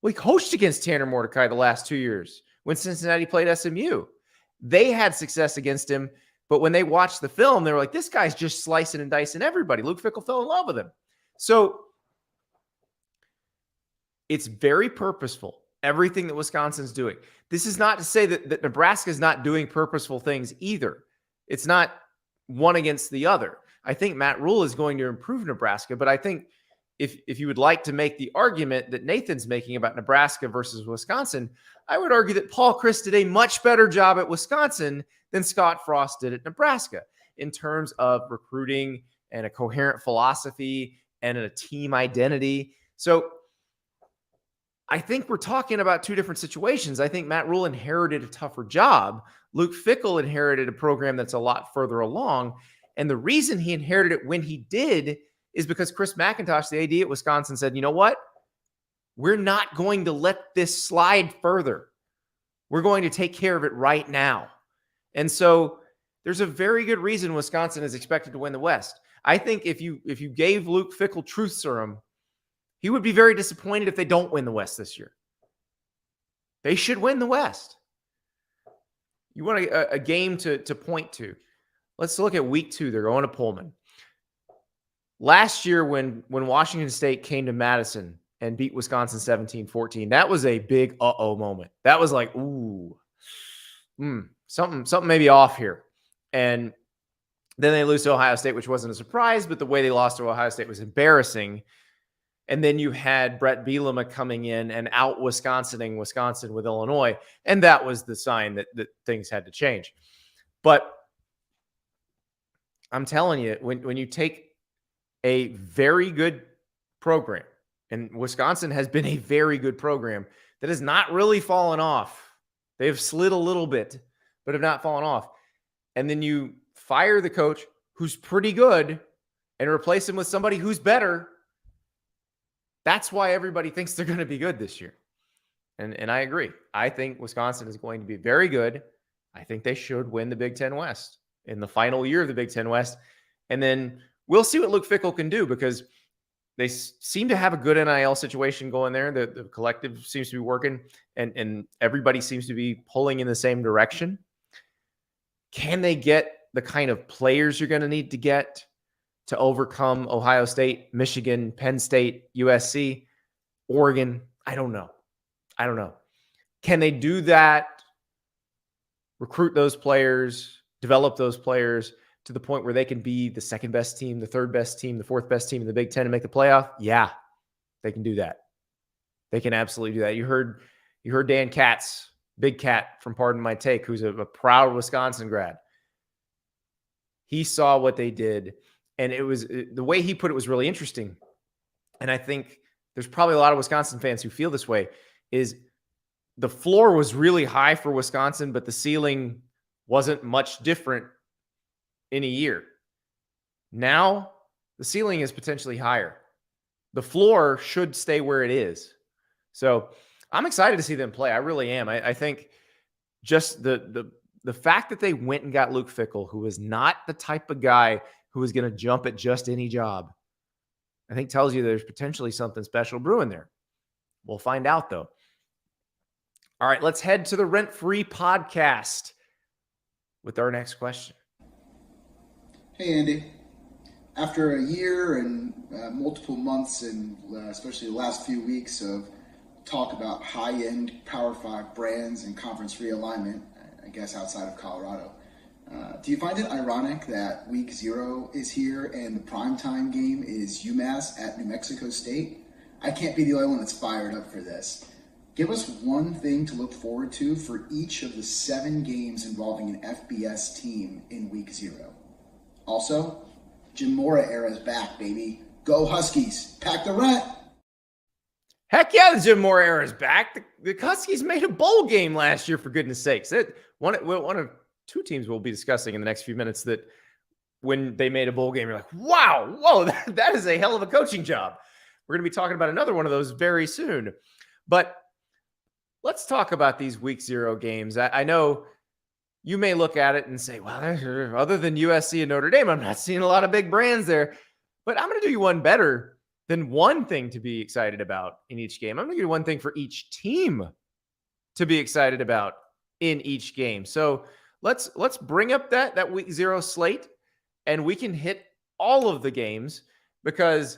Well, he coached against Tanner Mordecai the last 2 years when Cincinnati played SMU. They had success against him. But when they watched the film, they were like, this guy's just slicing and dicing everybody. Luke Fickell fell in love with him. So it's very purposeful, everything that Wisconsin's doing. This is not to say that Nebraska is not doing purposeful things either. It's not one against the other. I think Matt Rule is going to improve Nebraska, but I think if you would like to make the argument that Nathan's making about Nebraska versus Wisconsin, I would argue that Paul Chryst did a much better job at Wisconsin than Scott Frost did at Nebraska in terms of recruiting and a coherent philosophy and a team identity. So I think we're talking about two different situations. I think Matt Rule inherited a tougher job. Luke Fickell inherited a program that's a lot further along. And the reason he inherited it when he did is because Chris McIntosh, the AD at Wisconsin, said, you know what? We're not going to let this slide further. We're going to take care of it right now. And so there's a very good reason Wisconsin is expected to win the West. I think if you gave Luke Fickell truth serum, he would be very disappointed if they don't win the West this year. They should win the West. You want a game to point to. Let's look at week 2. They're going to Pullman. Last year when Washington State came to Madison and beat Wisconsin 17-14, that was a big uh-oh moment. That was like, ooh, something may be off here. And then they lose to Ohio State, which wasn't a surprise, but the way they lost to Ohio State was embarrassing. And then you had Brett Bielema coming in and out Wisconsin with Illinois. And that was the sign that things had to change. But I'm telling you, when you take a very good program, and Wisconsin has been a very good program that has not really fallen off. They've slid a little bit, but have not fallen off. And then you fire the coach who's pretty good and replace him with somebody who's better. That's why everybody thinks they're going to be good this year. And I agree. I think Wisconsin is going to be very good. I think they should win the Big Ten West in the final year of the Big Ten West. And then we'll see what Luke Fickell can do, because they seem to have a good NIL situation going there. The collective seems to be working, and everybody seems to be pulling in the same direction. Can they get the kind of players you're going to need to get to overcome Ohio State, Michigan, Penn State, USC, Oregon? I don't know. Can they do that, recruit those players, develop those players to the point where they can be the second best team, the third best team, the fourth best team in the Big Ten and make the playoff? Yeah, they can do that. They can absolutely do that. You heard Dan Katz, Big Cat from Pardon My Take, who's a proud Wisconsin grad. He saw what they did, and it was the way he put it was really interesting. And I think there's probably a lot of Wisconsin fans who feel this way, is the floor was really high for Wisconsin, but the ceiling wasn't much different in a year. Now the ceiling is potentially higher. The floor should stay where it is. So I'm excited to see them play. I really am. I think just the fact that they went and got Luke Fickell, who is not the type of guy who is going to jump at just any job, I think tells you there's potentially something special brewing there. We'll find out, though. All right, let's head to the Rent-Free podcast with our next question. Hey, Andy. After a year and multiple months, and especially the last few weeks of talk about high-end Power 5 brands and conference realignment, I guess outside of Colorado, do you find it ironic that week 0 is here and the primetime game is UMass at New Mexico State? I can't be the only one that's fired up for this. Give us one thing to look forward to for each of the 7 games involving an FBS team in week 0. Also, Jim Mora era is back, baby. Go Huskies. Pack the rent. Heck yeah, the Jim Mora era is back. The Huskies made a bowl game last year, for goodness sakes. One of 2 teams we'll be discussing in the next few minutes that when they made a bowl game, you're like, wow, whoa, that is a hell of a coaching job. We're going to be talking about another one of those very soon. But let's talk about these week 0 games. I know you may look at it and say, well, other than USC and Notre Dame, I'm not seeing a lot of big brands there. But I'm going to do you one better than one thing to be excited about in each game. I'm going to give you one thing for each team to be excited about in each game. So let's bring up that week 0 slate, and we can hit all of the games because,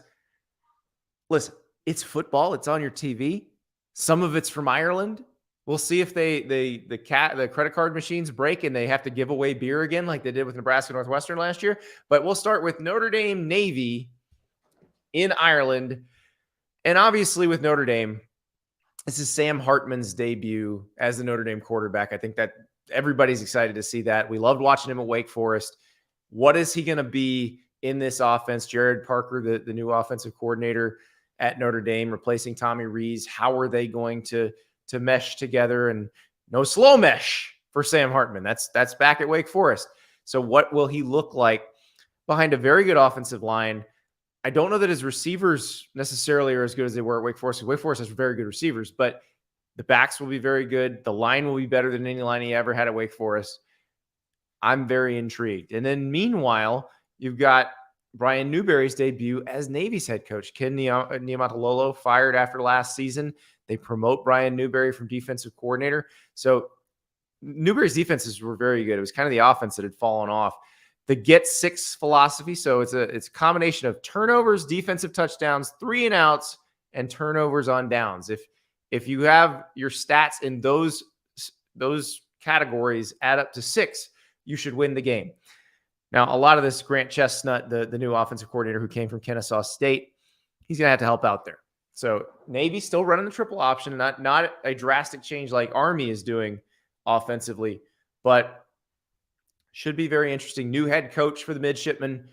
listen, it's football. It's on your TV. Some of it's from Ireland. We'll see if the credit card machines break and they have to give away beer again like they did with Nebraska Northwestern last year. But we'll start with Notre Dame Navy in Ireland. And obviously with Notre Dame, this is Sam Hartman's debut as the Notre Dame quarterback. I think that everybody's excited to see that. We loved watching him at Wake Forest. What is he going to be in this offense? Jared Parker, the new offensive coordinator at Notre Dame, replacing Tommy Rees. How are they going to mesh together? And no slow mesh for Sam Hartman. That's back at Wake Forest. So what will he look like behind a very good offensive line? I don't know that his receivers necessarily are as good as they were at Wake Forest. Wake Forest has very good receivers, but the backs will be very good. The line will be better than any line he ever had at Wake Forest. I'm very intrigued. And then meanwhile, you've got Brian Newberry's debut as Navy's head coach. Ken Niumatalolo fired after last season. They promote Brian Newberry from defensive coordinator. So Newberry's defenses were very good. It was kind of the offense that had fallen off. The get six philosophy. So it's a combination of turnovers, defensive touchdowns, 3 and outs, and turnovers on downs. If you have your stats in those categories add up to 6, you should win the game. Now, a lot of this, Grant Chestnut, the new offensive coordinator who came from Kennesaw State, he's going to have to help out there. So Navy still running the triple option, not a drastic change like Army is doing offensively, but should be very interesting. New head coach for the midshipmen,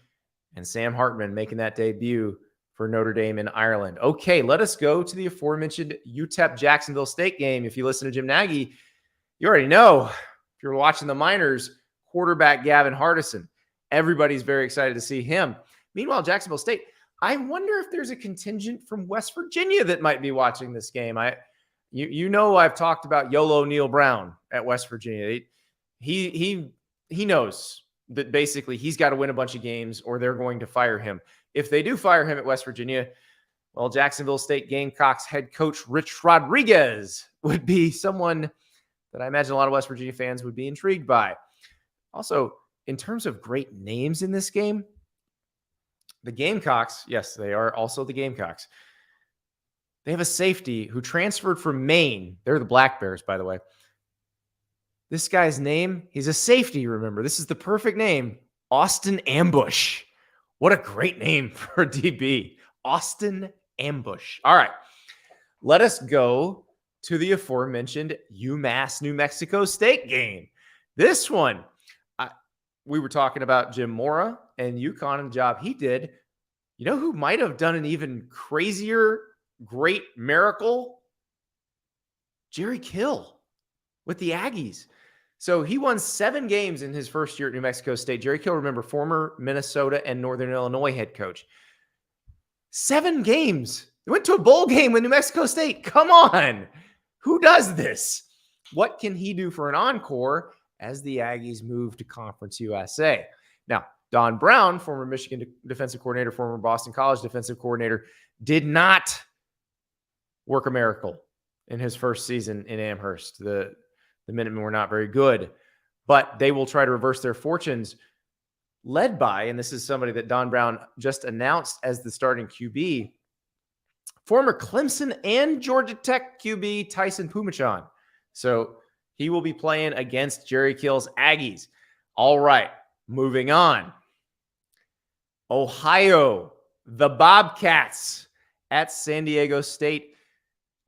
and Sam Hartman making that debut for Notre Dame in Ireland. Okay, let us go to the aforementioned UTEP-Jacksonville State game. If you listen to Jim Nagy, you already know. If you're watching the minors, quarterback Gavin Hardison, everybody's very excited to see him. Meanwhile, Jacksonville State, I wonder if there's a contingent from West Virginia that might be watching this game. You know I've talked about YOLO Neil Brown at West Virginia. He knows that basically he's got to win a bunch of games or they're going to fire him. If they do fire him at West Virginia, well, Jacksonville State Gamecocks head coach Rich Rodriguez would be someone that I imagine a lot of West Virginia fans would be intrigued by. Also, in terms of great names in this game, the Gamecocks, yes, they are also the Gamecocks. They have a safety who transferred from Maine. They're the Black Bears, by the way. This guy's name, he's a safety, remember. This is the perfect name, Austin Ambush. What a great name for a DB. Austin Ambush. All right, let us go to the aforementioned UMass New Mexico State game. This one, we were talking about Jim Mora and UConn and the job he did. You know who might have done an even crazier, great miracle? Jerry Kill with the Aggies. So he won 7 games in his first year at New Mexico State. Jerry Kill, remember, former Minnesota and Northern Illinois head coach. 7 games. They went to a bowl game with New Mexico State. Come on. Who does this? What can he do for an encore as the Aggies move to Conference USA? Now, Don Brown, former Michigan defensive coordinator, former Boston College defensive coordinator, did not work a miracle in his first season in Amherst. The Minutemen were not very good, but they will try to reverse their fortunes, led by, and this is somebody that Don Brown just announced as the starting QB, former Clemson and Georgia Tech QB Tyson Pumachan. So he will be playing against Jerry Kill's Aggies. All right, moving on. Ohio, the Bobcats at San Diego State.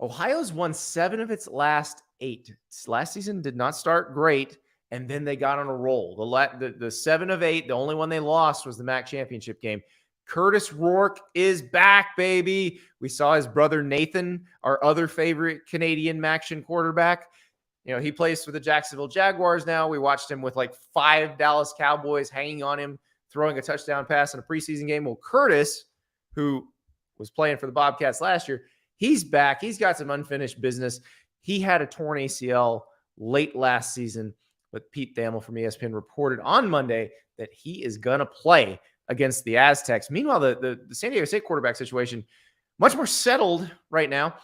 Ohio's won 7 of its last 8. Last season did not start great, and then they got on a roll. The 7 of 8, the only one they lost was the MAC championship game. Curtis Rourke is back, baby. We saw his brother Nathan, our other favorite Canadian MACtion quarterback. You know, he plays for the Jacksonville Jaguars now. We watched him with like 5 Dallas Cowboys hanging on him, throwing a touchdown pass in a preseason game. Well, Curtis, who was playing for the Bobcats last year, he's back. He's got some unfinished business. He had a torn ACL late last season, but Pete Thamel from ESPN reported on Monday that he is going to play against the Aztecs. Meanwhile, the San Diego State quarterback situation, much more settled right now.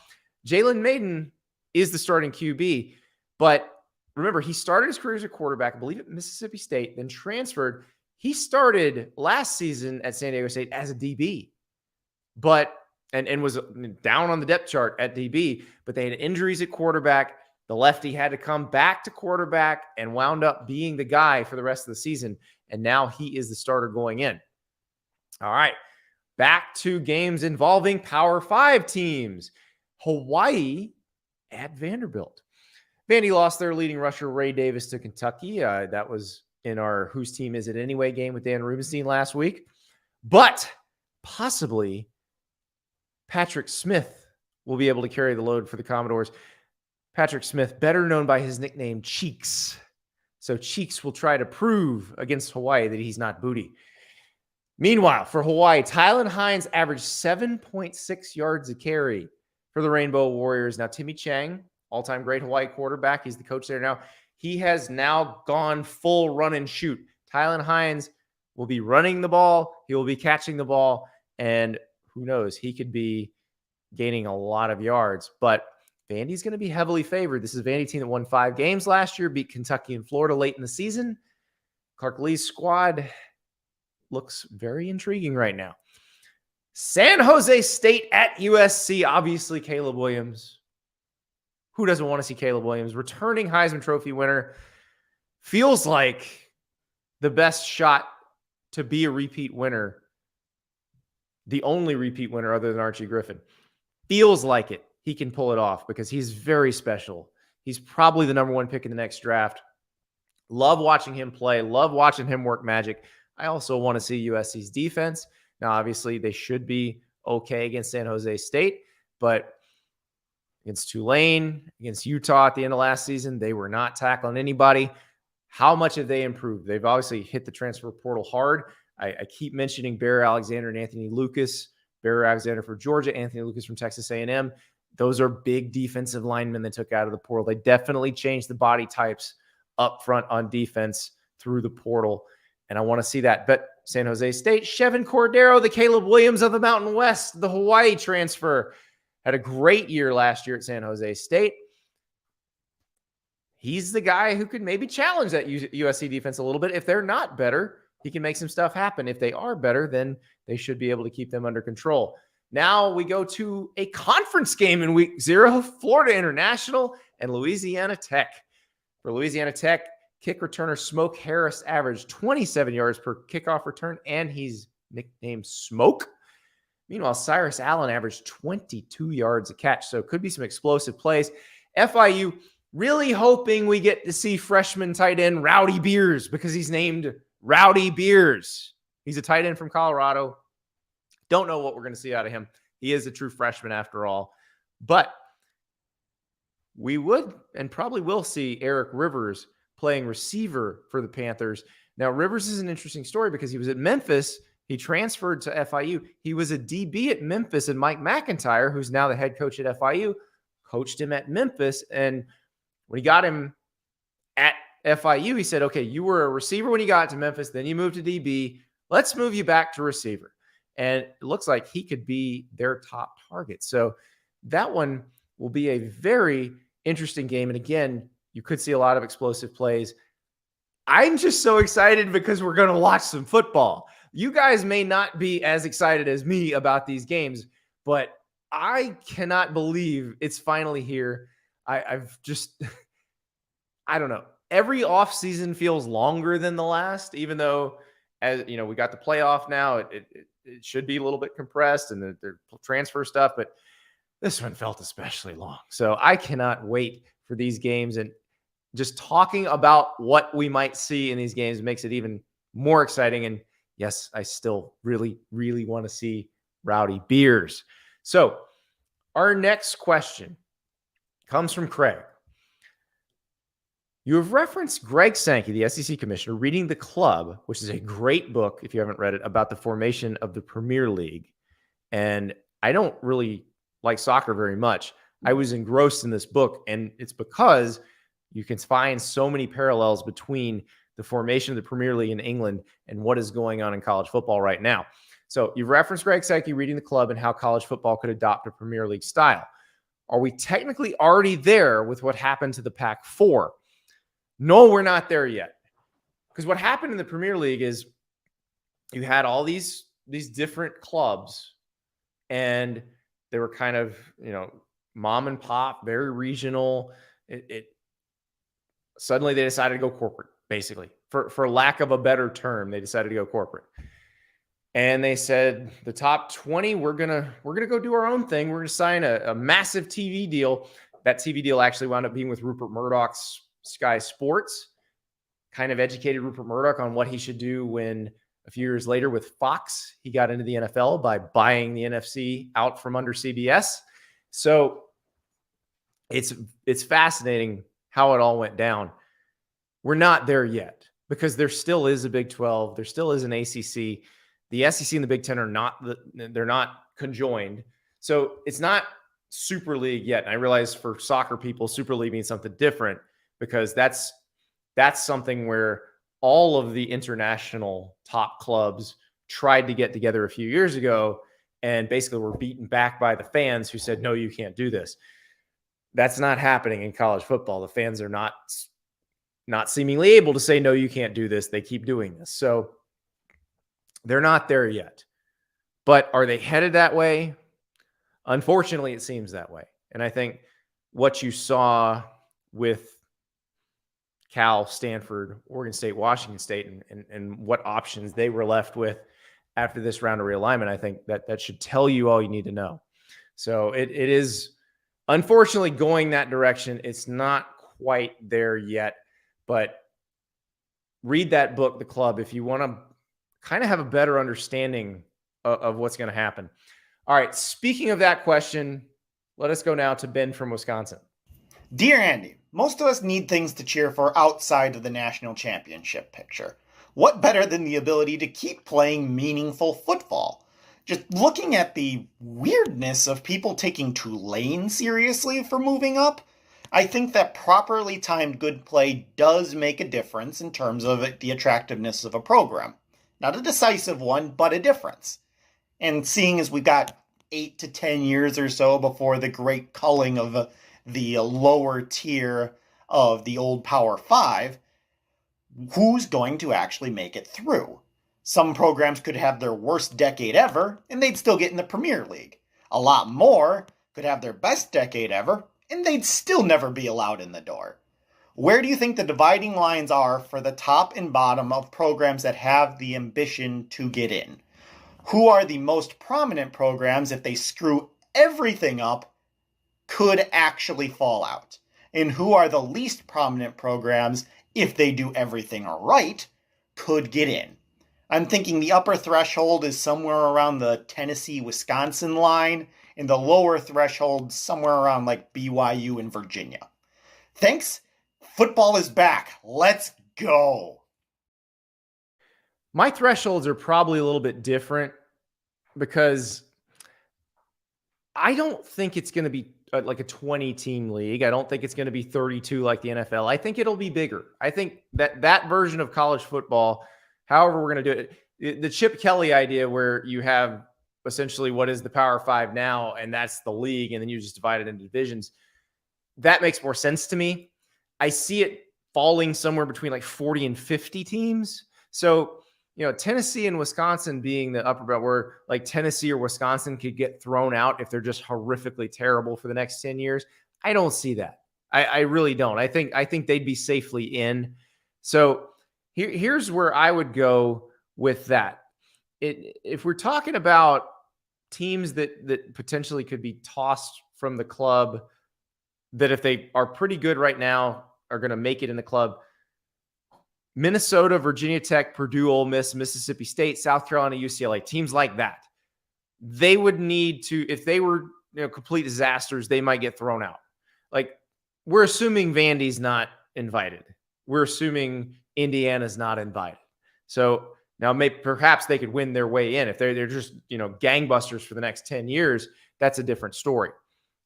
Jalen Maiden is the starting QB, but remember, he started his career as a quarterback, I believe at Mississippi State, then transferred. He started last season at San Diego State as a DB, but and was down on the depth chart at DB, but they had injuries at quarterback. The lefty had to come back to quarterback and wound up being the guy for the rest of the season. And now he is the starter going in. All right, back to games involving Power 5 teams. Hawaii at Vanderbilt. Vandy lost their leading rusher, Ray Davis, to Kentucky. That was in our Whose Team Is It Anyway game with Dan Rubenstein last week. But possibly Patrick Smith will be able to carry the load for the Commodores. Patrick Smith, better known by his nickname Cheeks. So Cheeks will try to prove against Hawaii that he's not booty. Meanwhile, for Hawaii, Tylan Hines averaged 7.6 yards a carry for the Rainbow Warriors. Now, Timmy Chang, all-time great Hawaii quarterback, he's the coach there now. He has now gone full run and shoot. Tylan Hines will be running the ball. He will be catching the ball. And who knows, he could be gaining a lot of yards. But Vandy's going to be heavily favored. This is a Vandy team that won 5 games last year, beat Kentucky and Florida late in the season. Clark Lee's squad looks very intriguing right now. San Jose State at USC. Obviously, Caleb Williams. Who doesn't want to see Caleb Williams? Returning Heisman Trophy winner. Feels like the best shot to be a repeat winner. The only repeat winner other than Archie Griffin. Feels like it. He can pull it off because he's very special. He's probably the number 1 pick in the next draft. Love watching him play. Love watching him work magic. I also want to see USC's defense. Now, obviously, they should be okay against San Jose State, but against Tulane, against Utah at the end of last season, they were not tackling anybody. How much have they improved? They've obviously hit the transfer portal hard. I keep mentioning Bear Alexander and Anthony Lucas. Bear Alexander for Georgia, Anthony Lucas from Texas A&M. Those are big defensive linemen they took out of the portal. They definitely changed the body types up front on defense through the portal. And I want to see that. But San Jose State, Chevin Cordero, the Caleb Williams of the Mountain West, the Hawaii transfer, had a great year last year at San Jose State. He's the guy who could maybe challenge that USC defense a little bit. If they're not better, he can make some stuff happen. If they are better, then they should be able to keep them under control. Now we go to a conference game in week 0, Florida International and Louisiana Tech. For Louisiana Tech, kick returner Smoke Harris averaged 27 yards per kickoff return, and he's nicknamed Smoke. Meanwhile, Cyrus Allen averaged 22 yards a catch, so it could be some explosive plays. FIU really hoping we get to see freshman tight end Rowdy Beers because he's named Rowdy Beers. He's a tight end from Colorado. Don't know what we're going to see out of him. He is a true freshman after all. But we would and probably will see Eric Rivers playing receiver for the Panthers. Now, Rivers is an interesting story because he was at Memphis. He transferred to FIU. He was a DB at Memphis, and Mike McIntyre, who's now the head coach at FIU, coached him at Memphis. And when he got him at FIU, he said, okay, you were a receiver when you got to Memphis, then you moved to DB. Let's move you back to receiver. And it looks like he could be their top target. So that one will be a very interesting game. And again, you could see a lot of explosive plays. I'm just so excited because we're going to watch some football. You guys may not be as excited as me about these games, but I cannot believe it's finally here. I've just, I don't know. Every offseason feels longer than the last, even though, as you know, we got the playoff now. It should be a little bit compressed and the transfer stuff, but this one felt especially long. So I cannot wait for these games, and just talking about what we might see in these games makes it even more exciting. And yes, I still really, really want to see Rowdy Beers. So our next question comes from Craig. You have referenced Greg Sankey, the SEC commissioner, reading The Club, which is a great book, if you haven't read it, about the formation of the Premier League. And I don't really like soccer very much. I was engrossed in this book, and it's because you can find so many parallels between the formation of the Premier League in England and what is going on in college football right now. So you've referenced Greg Sankey reading The Club and how college football could adopt a Premier League style. Are we technically already there with what happened to the Pac-4? No, we're not there yet. Because what happened in the Premier League is you had all these different clubs, and they were kind of, mom and pop, very regional. Suddenly they decided to go corporate, basically. For lack of a better term, they decided to go corporate. And they said, the top 20, we're gonna go do our own thing. We're gonna sign a massive TV deal. That TV deal actually wound up being with Rupert Murdoch's Sky Sports. Kind of educated Rupert Murdoch on what he should do when A few years later with Fox, he got into the NFL by buying the NFC out from under CBS. So it's fascinating how it all went down. We're not there yet because there still is a Big 12. There still is an ACC. The SEC and the Big 10 are they're not conjoined. So it's not Super League yet. And I realize for soccer people, Super League means something different because that's something where all of the international top clubs tried to get together a few years ago and basically were beaten back by the fans who said, no, you can't do this. That's not happening in college football. The fans are not seemingly able to say, no, you can't do this. They keep doing this. So they're not there yet. But are they headed that way? Unfortunately, it seems that way. And I think what you saw with Cal, Stanford, Oregon State, Washington State, and what options they were left with after this round of realignment, I think that should tell you all you need to know. So it is unfortunately going that direction. It's not quite there yet, but read that book, The Club, if you want to kind of have a better understanding of what's going to happen. All right, speaking of that question, let us go now to Ben from Wisconsin. Dear Andy, most of us need things to cheer for outside of the national championship picture. What better than the ability to keep playing meaningful football? Just looking at the weirdness of people taking Tulane seriously for moving up, I think that properly timed good play does make a difference in terms of the attractiveness of a program. Not a decisive one, but a difference. And seeing as we've got 8 to 10 years or so before the Great Culling of the lower tier of the old Power 5, who's going to actually make it through? Some programs could have their worst decade ever, and they'd still get in the Premier League. A lot more could have their best decade ever, and they'd still never be allowed in the door. Where do you think the dividing lines are for the top and bottom of programs that have the ambition to get in? Who are the most prominent programs, if they screw everything up, could actually fall out? And who are the least prominent programs, if they do everything right, could get in? I'm thinking the upper threshold is somewhere around the Tennessee-Wisconsin line, and the lower threshold somewhere around like BYU and Virginia. Thanks. Football is back. Let's go. My thresholds are probably a little bit different because I don't think it's going to be like a 20-team league. I don't think it's going to be 32 like the NFL. I think it'll be bigger. I think that version of college football, however we're going to do it, the Chip Kelly idea where you have essentially what is the Power 5 now, and that's the league, and then you just divide it into divisions, that makes more sense to me. I see it falling somewhere between like 40 and 50 teams. So, Tennessee and Wisconsin being the upper belt where like Tennessee or Wisconsin could get thrown out if they're just horrifically terrible for the next 10 years. I don't see that. I really don't. I think they'd be safely in. So here's where I would go with that. If we're talking about teams that potentially could be tossed from the club, that if they are pretty good right now are going to make it in the club, Minnesota, Virginia Tech, Purdue, Ole Miss, Mississippi State, South Carolina, UCLA, teams like that, they would need to, if they were complete disasters, they might get thrown out. Like, we're assuming Vandy's not invited. We're assuming Indiana's not invited. So now perhaps they could win their way in. If they're just, gangbusters for the next 10 years, that's a different story.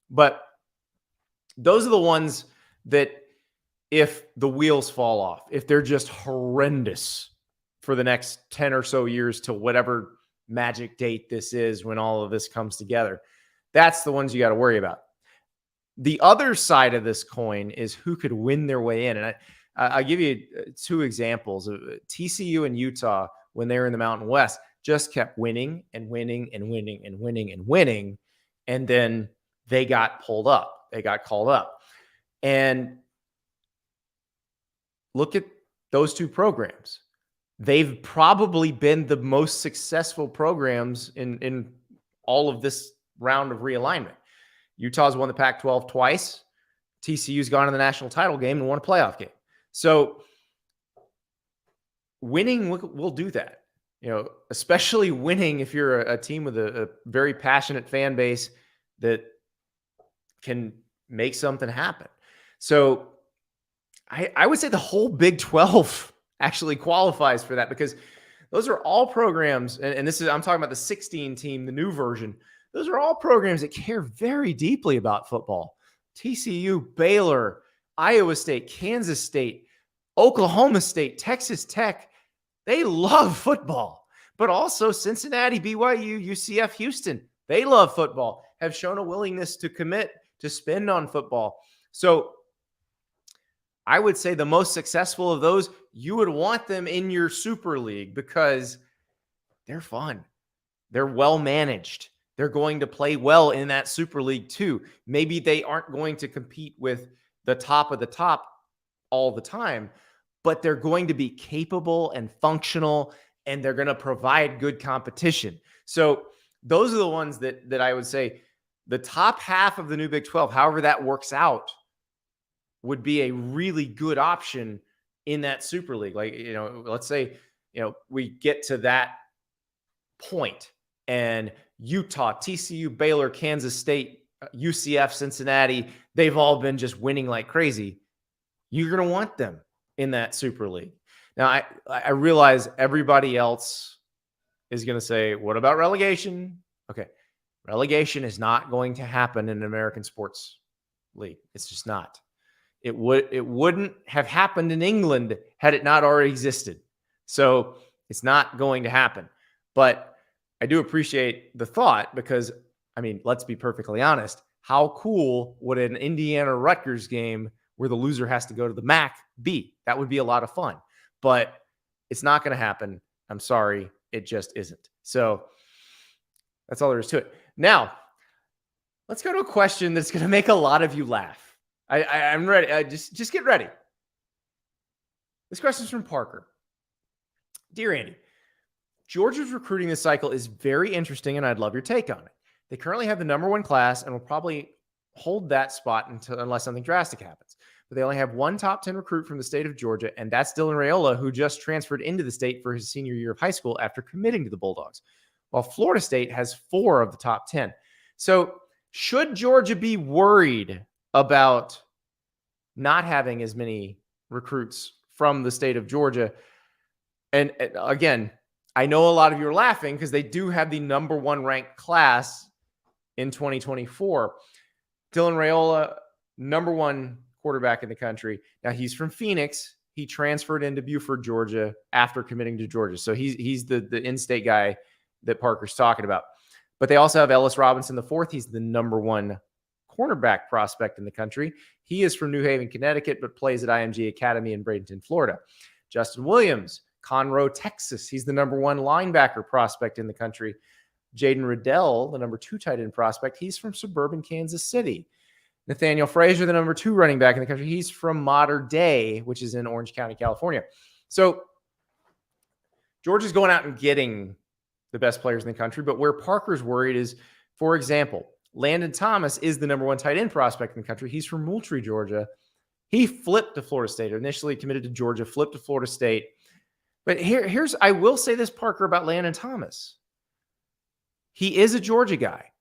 But those are the ones that, if the wheels fall off, if they're just horrendous for the next 10 or so years to whatever magic date this is when all of this comes together, that's the ones you got to worry about. The other side of this coin is who could win their way in. And I'll give you 2 examples. TCU and Utah, when they were in the Mountain West, just kept winning and winning and winning and winning and winning. And then they got pulled up. They got called up. And look at those 2 programs. They've probably been the most successful programs in all of this round of realignment. Utah's won the Pac-12 twice. TCU's gone to the national title game and won a playoff game. So winning will do that. especially winning if you're a team with a very passionate fan base that can make something happen. So I would say the whole Big 12 actually qualifies for that, because those are all programs, and I'm talking about the 16 team, the new version. Those are all programs that care very deeply about football. TCU, Baylor, Iowa State, Kansas State, Oklahoma State, Texas Tech, they love football. But also Cincinnati, BYU, UCF, Houston, they love football, have shown a willingness to commit to spend on football. So I would say the most successful of those, you would want them in your Super League because they're fun. They're well managed. They're going to play well in that Super League too. Maybe they aren't going to compete with the top of the top all the time, but they're going to be capable and functional, and they're going to provide good competition. So those are the ones that I would say the top half of the new Big 12, however that works out, would be a really good option in that Super League. Like, let's say, we get to that point and Utah, TCU, Baylor, Kansas State, UCF, Cincinnati, they've all been just winning like crazy. You're going to want them in that Super League. Now, I realize everybody else is going to say, what about relegation? Okay. Relegation is not going to happen in an American sports league. It's just not. It wouldn't have happened in England had it not already existed. So it's not going to happen. But I do appreciate the thought because, let's be perfectly honest. How cool would an Indiana-Rutgers game where the loser has to go to the MAC be? That would be a lot of fun. But it's not going to happen. I'm sorry. It just isn't. So that's all there is to it. Now, let's go to a question that's going to make a lot of you laugh. I'm ready. Just get ready. This question is from Parker. Dear Andy, Georgia's recruiting this cycle is very interesting, and I'd love your take on it. They currently have the number one class and will probably hold that spot unless something drastic happens. But they only have one top 10 recruit from the state of Georgia, and that's Dylan Raiola, who just transferred into the state for his senior year of high school after committing to the Bulldogs, while Florida State has 4 of the top 10. So should Georgia be worried about not having as many recruits from the state of Georgia? And again, I know a lot of you are laughing because they do have the number one ranked class in 2024. Dylan Raiola, number one quarterback in the country. Now, he's from Phoenix. He transferred into Buford, Georgia after committing to Georgia. So he's the in-state guy that Parker's talking about. But they also have Ellis Robinson the fourth. He's the number one cornerback prospect in the country. He is from New Haven, Connecticut, but plays at IMG Academy in Bradenton, Florida. Justin Williams, Conroe, Texas. He's the number one linebacker prospect in the country. Jaden Riddell, the number 2 tight end prospect. He's from suburban Kansas City. Nathaniel Frazier, the number 2 running back in the country. He's from Mater Dei, which is in Orange County, California. So Georgia's going out and getting the best players in the country. But where Parker's worried is, for example, Landon Thomas is the number 1 tight end prospect in the country. He's from Moultrie, Georgia. He flipped to Florida State, initially committed to Georgia, flipped to Florida State. But here's I will say this, Parker, about Landon Thomas. He is a Georgia guy.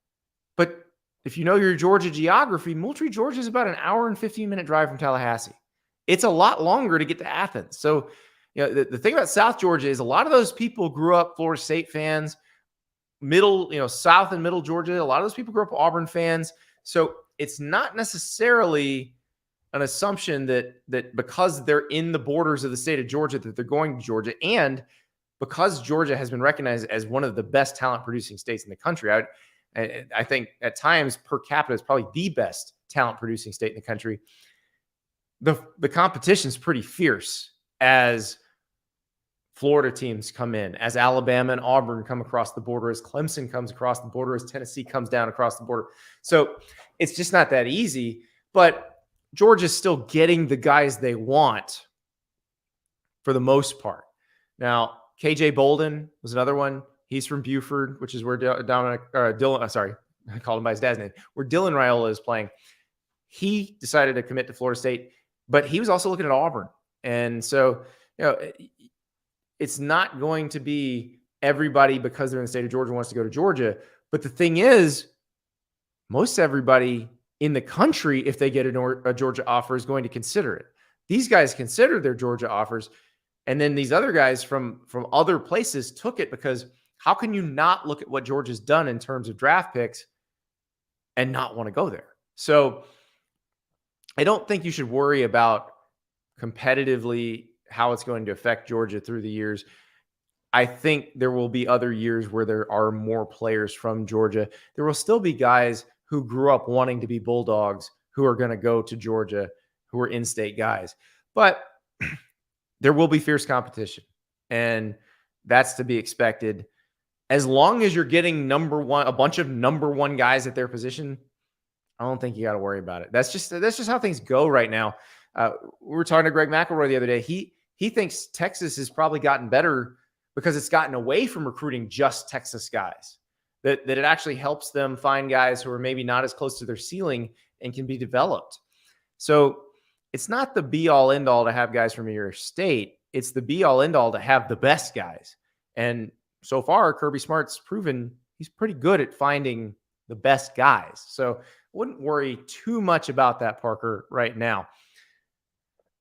But if you know your Georgia geography, Moultrie, Georgia is about an hour and 15-minute drive from Tallahassee. It's a lot longer to get to Athens. So, the thing about South Georgia is a lot of those people grew up Florida State fans. South and middle Georgia, a lot of those people grew up Auburn fans. So it's not necessarily an assumption that because they're in the borders of the state of Georgia that they're going to Georgia. And because Georgia has been recognized as one of the best talent producing states in the country, I think at times per capita is probably the best talent producing state in the country. The competition is pretty fierce as Florida teams come in, as Alabama and Auburn come across the border, as Clemson comes across the border, as Tennessee comes down across the border. So it's just not that easy, but Georgia's still getting the guys they want for the most part. Now, KJ Bolden was another one. He's from Buford, which is where Dylan, sorry, I called him by his dad's name, where Dylan Raiola is playing. He decided to commit to Florida State, but he was also looking at Auburn. And so, it's not going to be everybody, because they're in the state of Georgia, wants to go to Georgia. But the thing is, most everybody in the country, if they get a Georgia offer, is going to consider it. These guys considered their Georgia offers. And then these other guys from other places took it, because how can you not look at what Georgia's done in terms of draft picks and not want to go there? So I don't think you should worry about competitively how it's going to affect Georgia through the years. I think there will be other years where there are more players from Georgia. There will still be guys who grew up wanting to be Bulldogs who are going to go to Georgia, who are in-state guys. But there will be fierce competition, and that's to be expected. As long as you're getting a bunch of number one guys at their position, I don't think you got to worry about it. That's just how things go right now. We were talking to Greg McElroy the other day. He thinks Texas has probably gotten better because it's gotten away from recruiting just Texas guys. That it actually helps them find guys who are maybe not as close to their ceiling and can be developed. So it's not the be-all, end-all to have guys from your state. It's the be-all, end-all to have the best guys. And so far, Kirby Smart's proven he's pretty good at finding the best guys. So wouldn't worry too much about that, Parker, right now.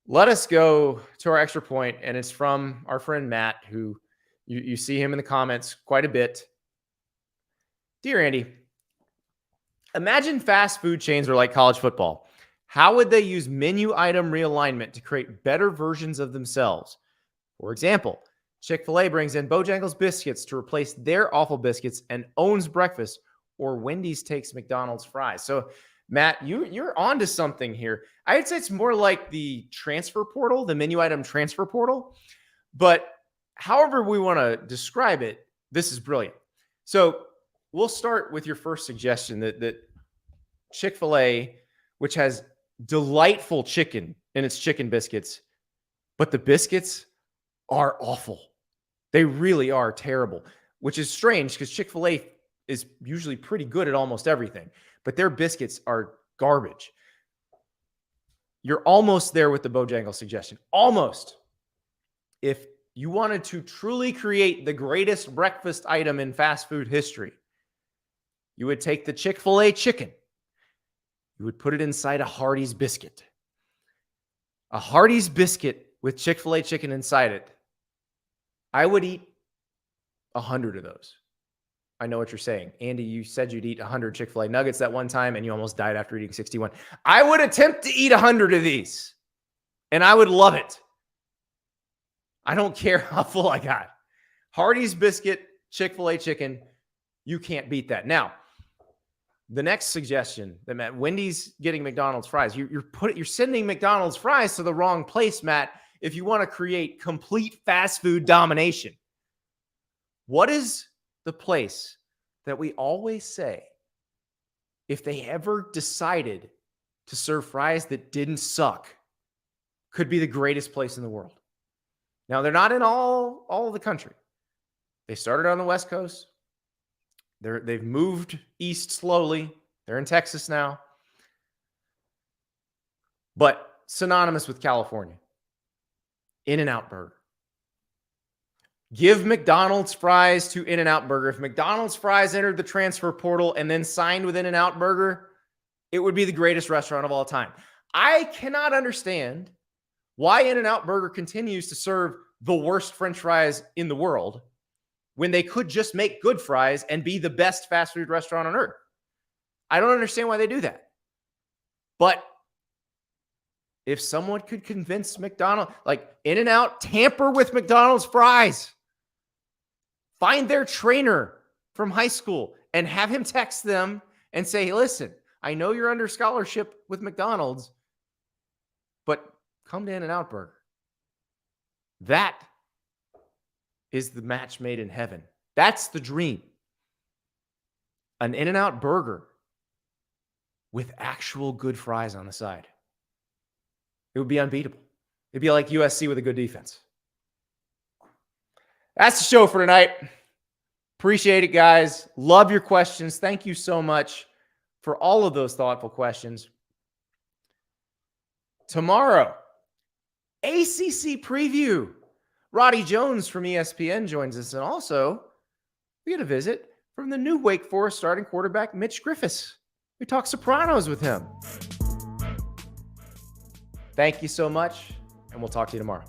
Let us go to our extra point, and it's from our friend Matt, who you see him in the comments quite a bit. Dear Andy, imagine fast food chains are like college football. How would they use menu item realignment to create better versions of themselves? For example, Chick-fil-A brings in Bojangles biscuits to replace their awful biscuits and owns breakfast, or Wendy's takes McDonald's fries. So, Matt, you're onto something here. I'd say it's more like the transfer portal, the menu item transfer portal. But however we want to describe it, this is brilliant. So we'll start with your first suggestion that Chick-fil-A, which has delightful chicken in its chicken biscuits, but the biscuits are awful. They really are terrible, which is strange because Chick-fil-A is usually pretty good at almost everything, but their biscuits are garbage. You're almost there with the Bojangles suggestion. Almost. If you wanted to truly create the greatest breakfast item in fast food history, you would take the Chick-fil-A chicken. You would put it inside a Hardee's biscuit. A Hardee's biscuit with Chick-fil-A chicken inside it. I would eat 100 of those. I know what you're saying. Andy, you said you'd eat 100 Chick-fil-A nuggets that one time, and you almost died after eating 61. I would attempt to eat 100 of these, and I would love it. I don't care how full I got. Hardee's biscuit, Chick-fil-A chicken, you can't beat that. Now, the next suggestion that Matt, Wendy's getting McDonald's fries. You're sending McDonald's fries to the wrong place, Matt, if you want to create complete fast food domination. What is the place that we always say, if they ever decided to serve fries that didn't suck, could be the greatest place in the world? Now, they're not in all of the country. They started on the West Coast. They've moved east slowly. They're in Texas now. But synonymous with California, In-N-Out Burger. Give McDonald's fries to In-N-Out Burger. If McDonald's fries entered the transfer portal and then signed with In-N-Out Burger, it would be the greatest restaurant of all time. I cannot understand why In-N-Out Burger continues to serve the worst French fries in the world when they could just make good fries and be the best fast food restaurant on earth. I don't understand why they do that. But if someone could convince McDonald's, like In-N-Out, tamper with McDonald's fries, find their trainer from high school and have him text them and say, hey, listen, I know you're under scholarship with McDonald's, but come to In-N-Out Burger. That is the match made in heaven. That's the dream. An In-N-Out Burger with actual good fries on the side. It would be unbeatable. It'd be like USC with a good defense. That's the show for tonight. Appreciate it, guys. Love your questions. Thank you so much for all of those thoughtful questions. Tomorrow, ACC preview. Roddy Jones from ESPN joins us, and also we had a visit from the new Wake Forest starting quarterback, Mitch Griffiths. We talked Sopranos with him. Thank you so much, and we'll talk to you tomorrow.